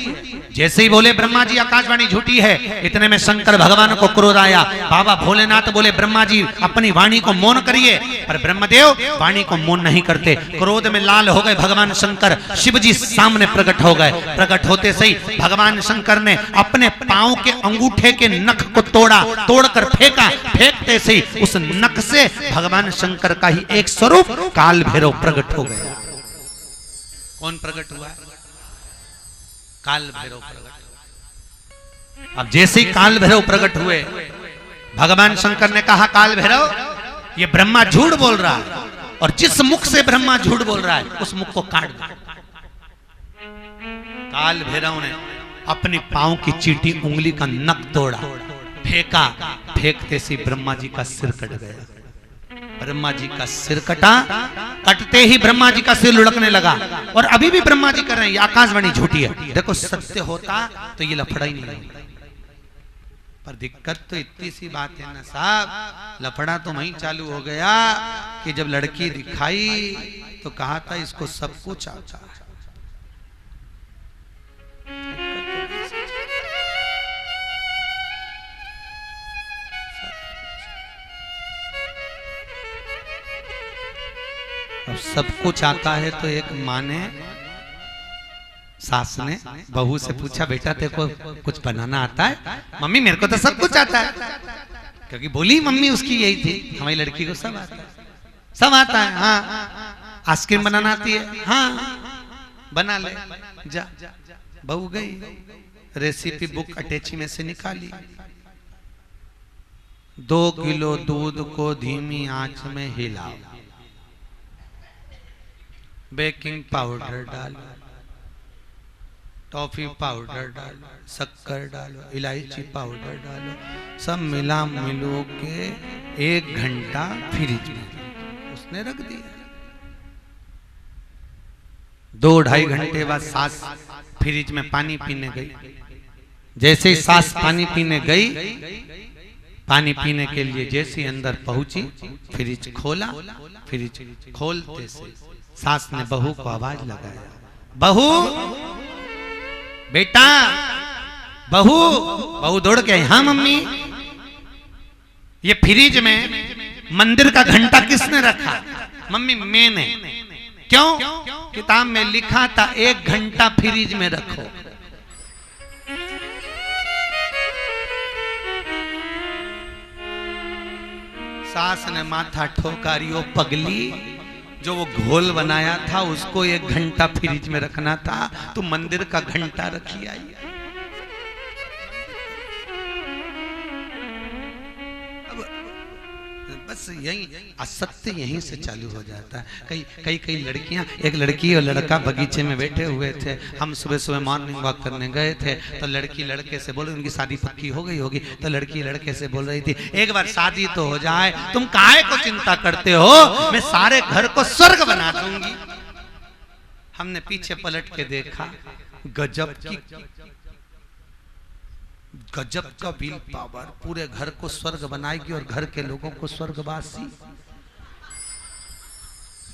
जैसे ही बोले ब्रह्मा जी आकाशवाणी झूठी है, इतने में शंकर भगवान को क्रोध आया। बाबा भोलेनाथ बोले ब्रह्मा जी अपनी वाणी को मौन करिए, पर ब्रह्मदेव वाणी को मौन नहीं करते। क्रोध में लाल हो गए भगवान शंकर, शिव जी सामने प्रकट हो गए। प्रकट होते सही भगवान शंकर ने अपने पांव के अंगूठे के नख को तोड़ा, तोड़कर फेंका। फेंकते सही उस नख से भगवान शंकर का ही एक स्वरूप काल भैरव प्रकट हो गया। कौन प्रकट हुआ? काल भैरव प्रकट। अब जैसे ही काल भैरव प्रकट हुए, भगवान शंकर ने कहा काल भैरव ये ब्रह्मा झूठ बोल रहा है, और जिस मुख से ब्रह्मा झूठ बोल रहा है उस मुख को काट दो। काल भैरव ने अपनी पांव की चीटी उंगली का नख तोड़ा, फेंका। फेंकते से ब्रह्मा जी का सिर कट गया। ब्रह्मा जी का सिर कटा, कटते ही ब्रह्मा जी का सिर लुढ़कने लगा। और अभी भी ब्रह्मा जी कर रहे हैं ये आकाशवाणी झूठी है। देखो सत्य होता तो ये लफड़ा ही नहीं होता। पर दिक्कत तो इतनी सी बात है ना साहब, लफड़ा तो वहीं चालू हो गया कि जब लड़की दिखाई तो कहा था इसको सब कुछ आता है। अब सब कुछ आता है तो एक माँ ने, सास ने बहू से पूछा बेटा तेरे को कुछ बनाना आता है? मम्मी मेरे को तो सब कुछ आता है, क्योंकि बोली मम्मी उसकी यही थी हमारी लड़की को सब आता है, सब आता है। हाँ आइसक्रीम बनाना आती है, हाँ बना ले जा। बहू गई, रेसिपी बुक अटैची में से निकाली, 2 किलो दूध को धीमी आंच में हिलाओ, बेकिंग पाउडर डालो, टॉफी पाउडर डालो, शक्कर डालो, इलायची पाउडर डालो, सब मिला मिलो के 1 घंटा फ्रिज में उसने रख दिया। 2-2.5 घंटे बाद सास फ्रिज में पानी पीने गई। जैसे ही सास पानी पीने गई, पानी पीने के लिए जैसे अंदर पहुंची, फ्रिज खोला। फ्रिज खोलते से सास ने बहू को आवाज लगाया, बहू बेटा, बहू। बहू दौड़ के आई, हाँ मम्मी। ये फ्रिज में मंदिर का घंटा किसने रखा? मम्मी मैंने। क्यों? किताब में लिखा था 1 घंटा फ्रिज में रखो। सास ने माथा ठोकारियो, पगली जो वो घोल बनाया था उसको 1 घंटा फ्रिज में रखना था, तो मंदिर का घंटा रखी आई। बस यही असत्य यहीं से चालू हो जाता है। कई लड़कियां, एक लड़की और लड़का बगीचे में बैठे हुए थे। हम सुबह सुबह मॉर्निंग वॉक करने गए थे, तो लड़की लड़के से बोल रही, उनकी शादी पक्की हो गई होगी, तो लड़की लड़के से बोल रही थी, एक बार शादी तो हो जाए, तुम काहे को चिंता करते हो, मैं सारे घर को स्वर्ग बना दूंगी। हमने पीछे पलट के देखा, गजब का विल पावर, पूरे घर को स्वर्ग बनाएगी और घर के लोगों को स्वर्गवासी,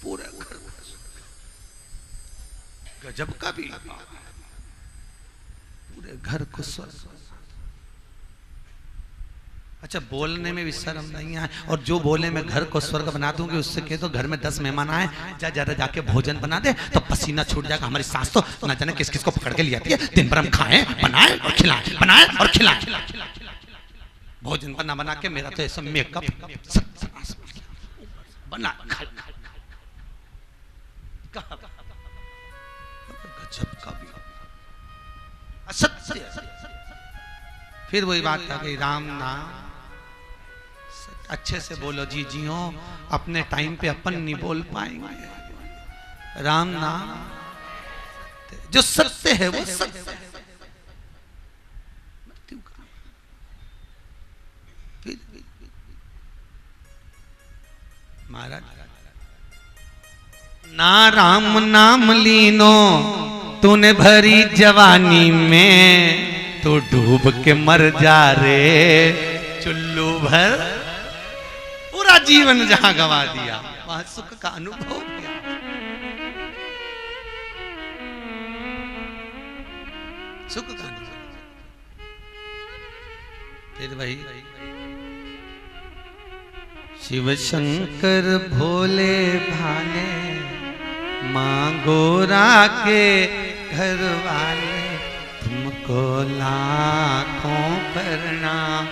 पूरे घर गजब का विल पावर, पूरे घर को स्वर्ग। अच्छा, बोलने में भी शर्म नहीं है, और जो बोले मैं घर को स्वर्ग बना दूंगी, उससे कह दो घर में 10 मेहमान आए, जरा जाके भोजन बना दे, तो पसीना छूट जाएगा। हमारी सास तो ना जाने किस किस को पकड़ के ले आती है, दिन भर हम खाएं, बनाएं और खिलाएं, बनाएं और खिलाएं, भोजन बना बना के मेरा तो ऐसा मेकअप बना गजब का भी असत्य। फिर वही बात आ गई, राम नाम अच्छे से बोलो जीजियों, अपने टाइम पे अपन नहीं बोल पाएंगे। राम नाम जो सत्य है वो सत्य है। महाराज, ना राम नाम लीनो तूने भरी जवानी में, तो डूब के मर जा रे चुल्लू भर, पूरा जीवन जहां गवा दिया, वहां सुख का अनुभव किया। सुख का अनुभव। फिर वही शिव शंकर भोले भाले, मां गोरा के घर वाले, तुमको लाखों प्रणाम,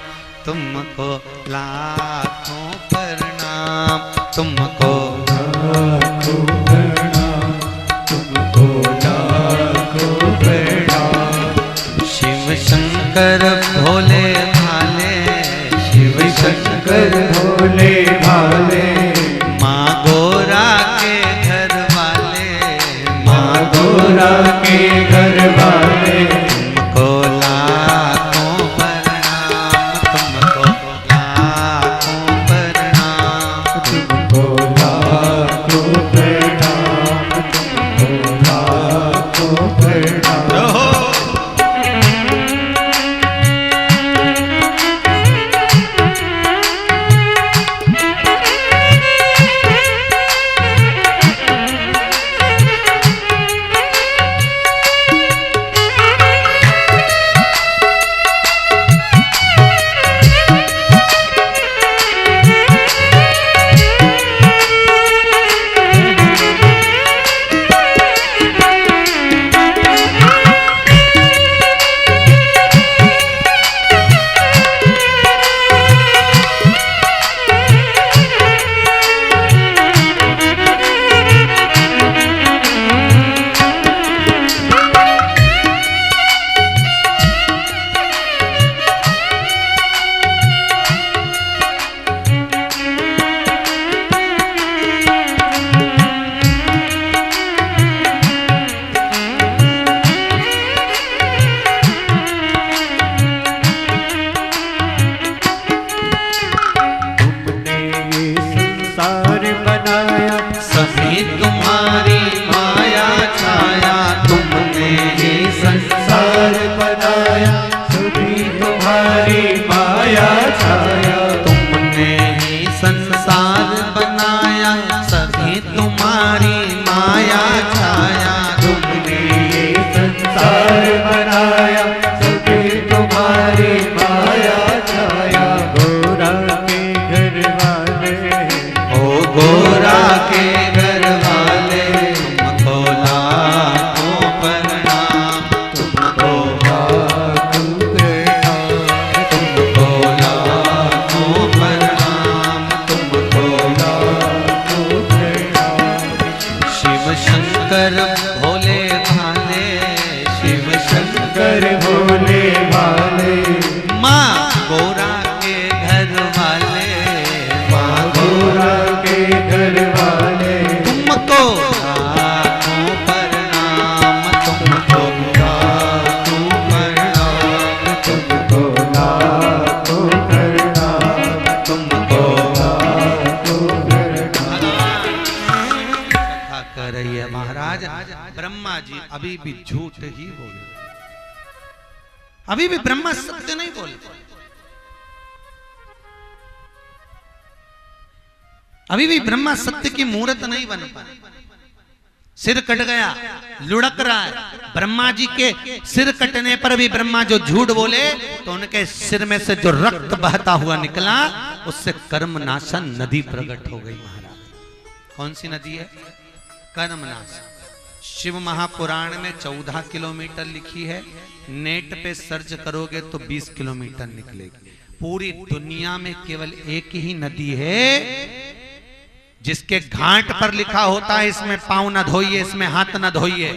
तुमको लाखों प्रणाम, तुमको लाखों प्रणाम, तुमको लाखों प्रणाम। शिव शंकर भोले भाले, शिव शंकर भोले भाले, माँ गोरा के घर वाले, माँ गोरा के घर वाले, तुमको लाखों प्रणाम, तुमको लाखों प्रणाम, तुमको लाखों प्रणाम, तुमको लाखों प्रणाम। अभी भी झूठ ही बोले, अभी भी ब्रह्मा सत्य नहीं बोले, अभी भी ब्रह्मा सत्य की मूर्त नहीं बन पाए। सिर कट गया, लुढ़क रहा है। ब्रह्मा जी के सिर कटने पर भी ब्रह्मा जो झूठ बोले तो उनके सिर में से जो रक्त बहता हुआ निकला उससे कर्मनाशन नदी प्रकट हो गई महाराज। कौन सी नदी है? कर्मनाश। शिव महापुराण में 14 किलोमीटर लिखी है, नेट पे सर्च करोगे तो 20 किलोमीटर निकलेगी। पूरी दुनिया में केवल एक ही नदी है जिसके घाट पर लिखा होता है इसमें पांव न धोइए, इसमें हाथ न धोइए,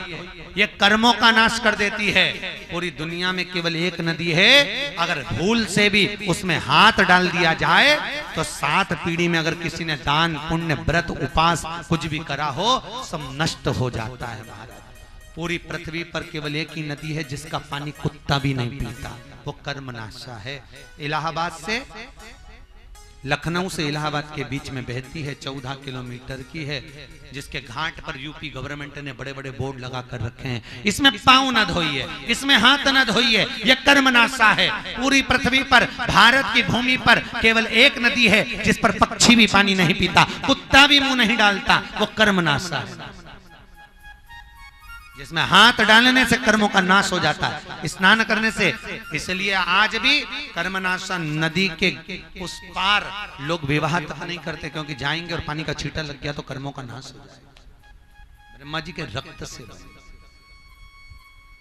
ये कर्मों का नाश कर देती है। पूरी दुनिया में केवल एक नदी है, अगर भूल से भी उसमें हाथ डाल दिया जाए तो 7 पीढ़ी में अगर किसी ने दान पुण्य व्रत उपास कुछ भी करा हो सब नष्ट हो जाता है महाराज। पूरी पृथ्वी पर केवल एक ही नदी है जिसका पानी कुत्ता भी नहीं पीता, वो कर्मनाशा है। इलाहाबाद से, लखनऊ से इलाहाबाद के बीच में बहती है, 14 किलोमीटर की है, जिसके घाट पर यूपी गवर्नमेंट ने बड़े बड़े बोर्ड लगा कर रखे हैं, इसमें पांव न धोइए, इसमें हाथ न धोइए, यह कर्मनाशा है। पूरी पृथ्वी पर, भारत की भूमि पर केवल एक नदी है जिस पर पक्षी भी पानी नहीं पीता, कुत्ता भी मुंह नहीं डालता, वो कर्मनाशा है। जिसमें हाथ डालने से कर्मों का नाश हो जाता है, स्नान करने से। इसलिए आज भी कर्मनाशा नदी के उस पार लोग विवाह तक नहीं करते, क्योंकि जाएंगे और पानी का छींटा लग गया तो कर्मों का नाश हो जाएगा। ब्रह्मा जी के रक्त से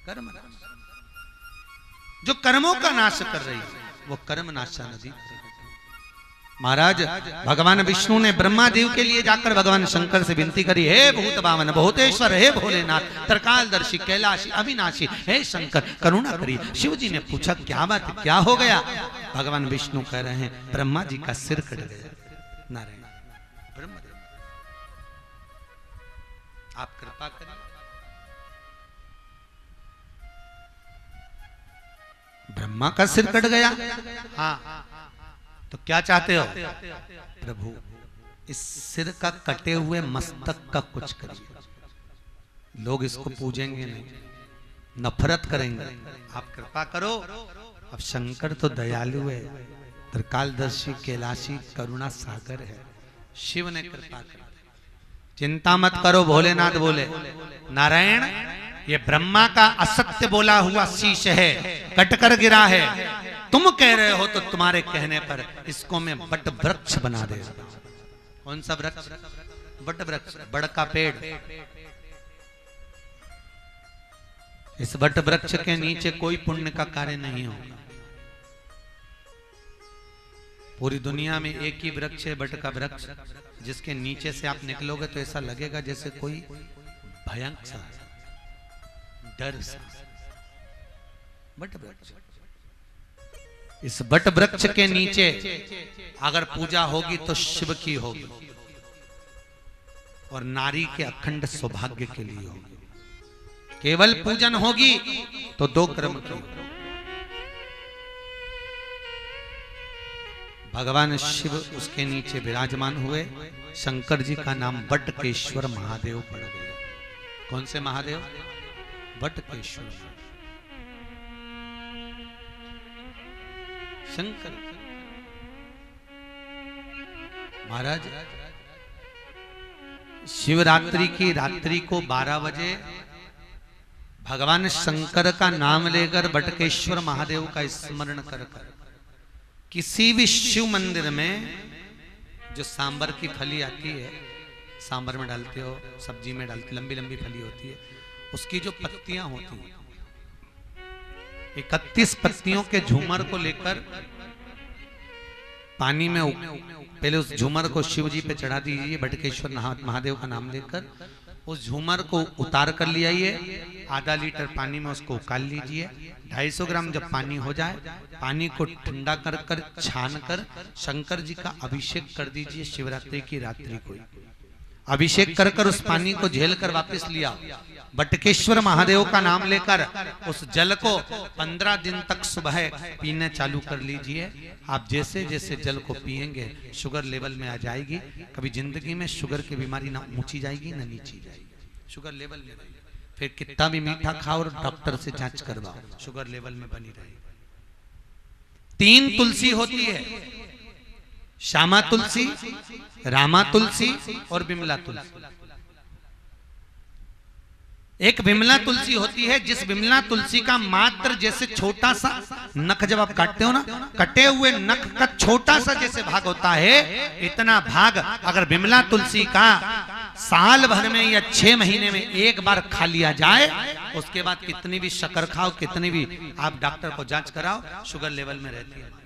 कर्म, जो कर्मों का नाश कर रही है वो कर्मनाशा नदी। महाराज भगवान विष्णु ने ब्रह्मा देव के लिए जाकर भगवान शंकर से विनती करी, हे भूत बामन भूतेश्वर, हे भोलेनाथ, त्रिकालदर्शी कैलाशी अविनाशी, हे शंकर करुणा करिए। शिव जी ने पूछा क्या बात, क्या हो गया? भगवान विष्णु कह रहे हैं ब्रह्मा जी का सिर कट गया। नारायण ब्रह्मदेव, आप कृपा करिए। ब्रह्मा का सिर कट गया, हाँ, तो क्या चाहते हो? प्रभु इस सिर का कटे हुए मस्तक का कुछ करिए। लोग इसको पूजेंगे नहीं, नफरत करेंगे, आप कृपा करो। अब शंकर तो दयालु है, त्रिकालदर्शी कैलाशी करुणा सागर है। शिव ने कृपा कर, चिंता मत करो। भोलेनाथ बोले, नारायण ये ब्रह्मा का असत्य बोला हुआ शीश है, कटकर गिरा है, तुम कह रहे हो तो तुम्हारे कहने पर इसको मैं बट वृक्ष बना दे। कौन सा वृक्ष? बट वृक्ष, बड़ का पेड़। इस बट वृक्ष के नीचे कोई पुण्य का कार्य नहीं होगा। पूरी दुनिया में एक ही वृक्ष है, बट का वृक्ष, जिसके नीचे से आप निकलोगे तो ऐसा लगेगा जैसे कोई भयंकर सा डर सा। बट वृक्ष, इस बट वृक्ष के नीचे अगर पूजा होगी तो शिव की होगी और नारी के अखंड सौभाग्य के लिए होगी। केवल पूजन होगी तो 2 क्रम की। भगवान शिव उसके नीचे विराजमान हुए। शंकर जी का नाम बटकेश्वर महादेव पड़ गया। कौन से महादेव? बटकेश्वर शंकर महाराज। शिवरात्रि की रात्रि को 12 बजे भगवान शंकर का नाम लेकर बटकेश्वर महादेव का स्मरण कर किसी भी शिव मंदिर में जो सांबर की फली आती है, सांबर में डालते हो, सब्जी में डालते, लंबी लंबी फली होती है, उसकी जो पत्तियां होती हैं, 31 पत्तियों के झूमर को लेकर पानी में पहले उस झूमर को शिव जी पे चढ़ा दीजिए। बटकेश्वर महादेव का नाम लेकर उस झूमर को उतार कर ले आइए, आधा लीटर पानी में उसको उकाल लीजिए। 250 ग्राम जब पानी हो जाए, पानी को ठंडा कर कर छान कर शंकर जी का अभिषेक कर दीजिए। शिवरात्रि की रात्रि को अभिषेक कर कर उस पानी को झेल कर वापस लिया। बटकेश्वर महादेव का नाम लेकर उस जल को 15 दिन तक सुबह पीने चालू कर लीजिए। आप जैसे जैसे जल को पिएंगे शुगर लेवल में आ जाएगी। कभी जिंदगी में शुगर की बीमारी ना ऊंची जाएगी ना नीची जाएगी, शुगर लेवल में रहेगी। फिर कितना भी मीठा खाओ और डॉक्टर से जांच करवाओ, शुगर लेवल में बनी रहे। 3 तुलसी होती है, श्यामा तुलसी, रामा तुलसी और विमला तुलसी। एक विमला तुलसी होती है, जिस विमला तुलसी का मात्र जैसे छोटा सा नख जब आप काटते हो ना, कटे हुए नख का छोटा सा जैसे भाग होता है, इतना भाग अगर विमला तुलसी का साल भर में या 6 महीने में एक बार खा लिया जाए, उसके बाद कितनी भी शक्कर खाओ, कितनी भी आप डॉक्टर को जांच कराओ, शुगर लेवल में रहती है।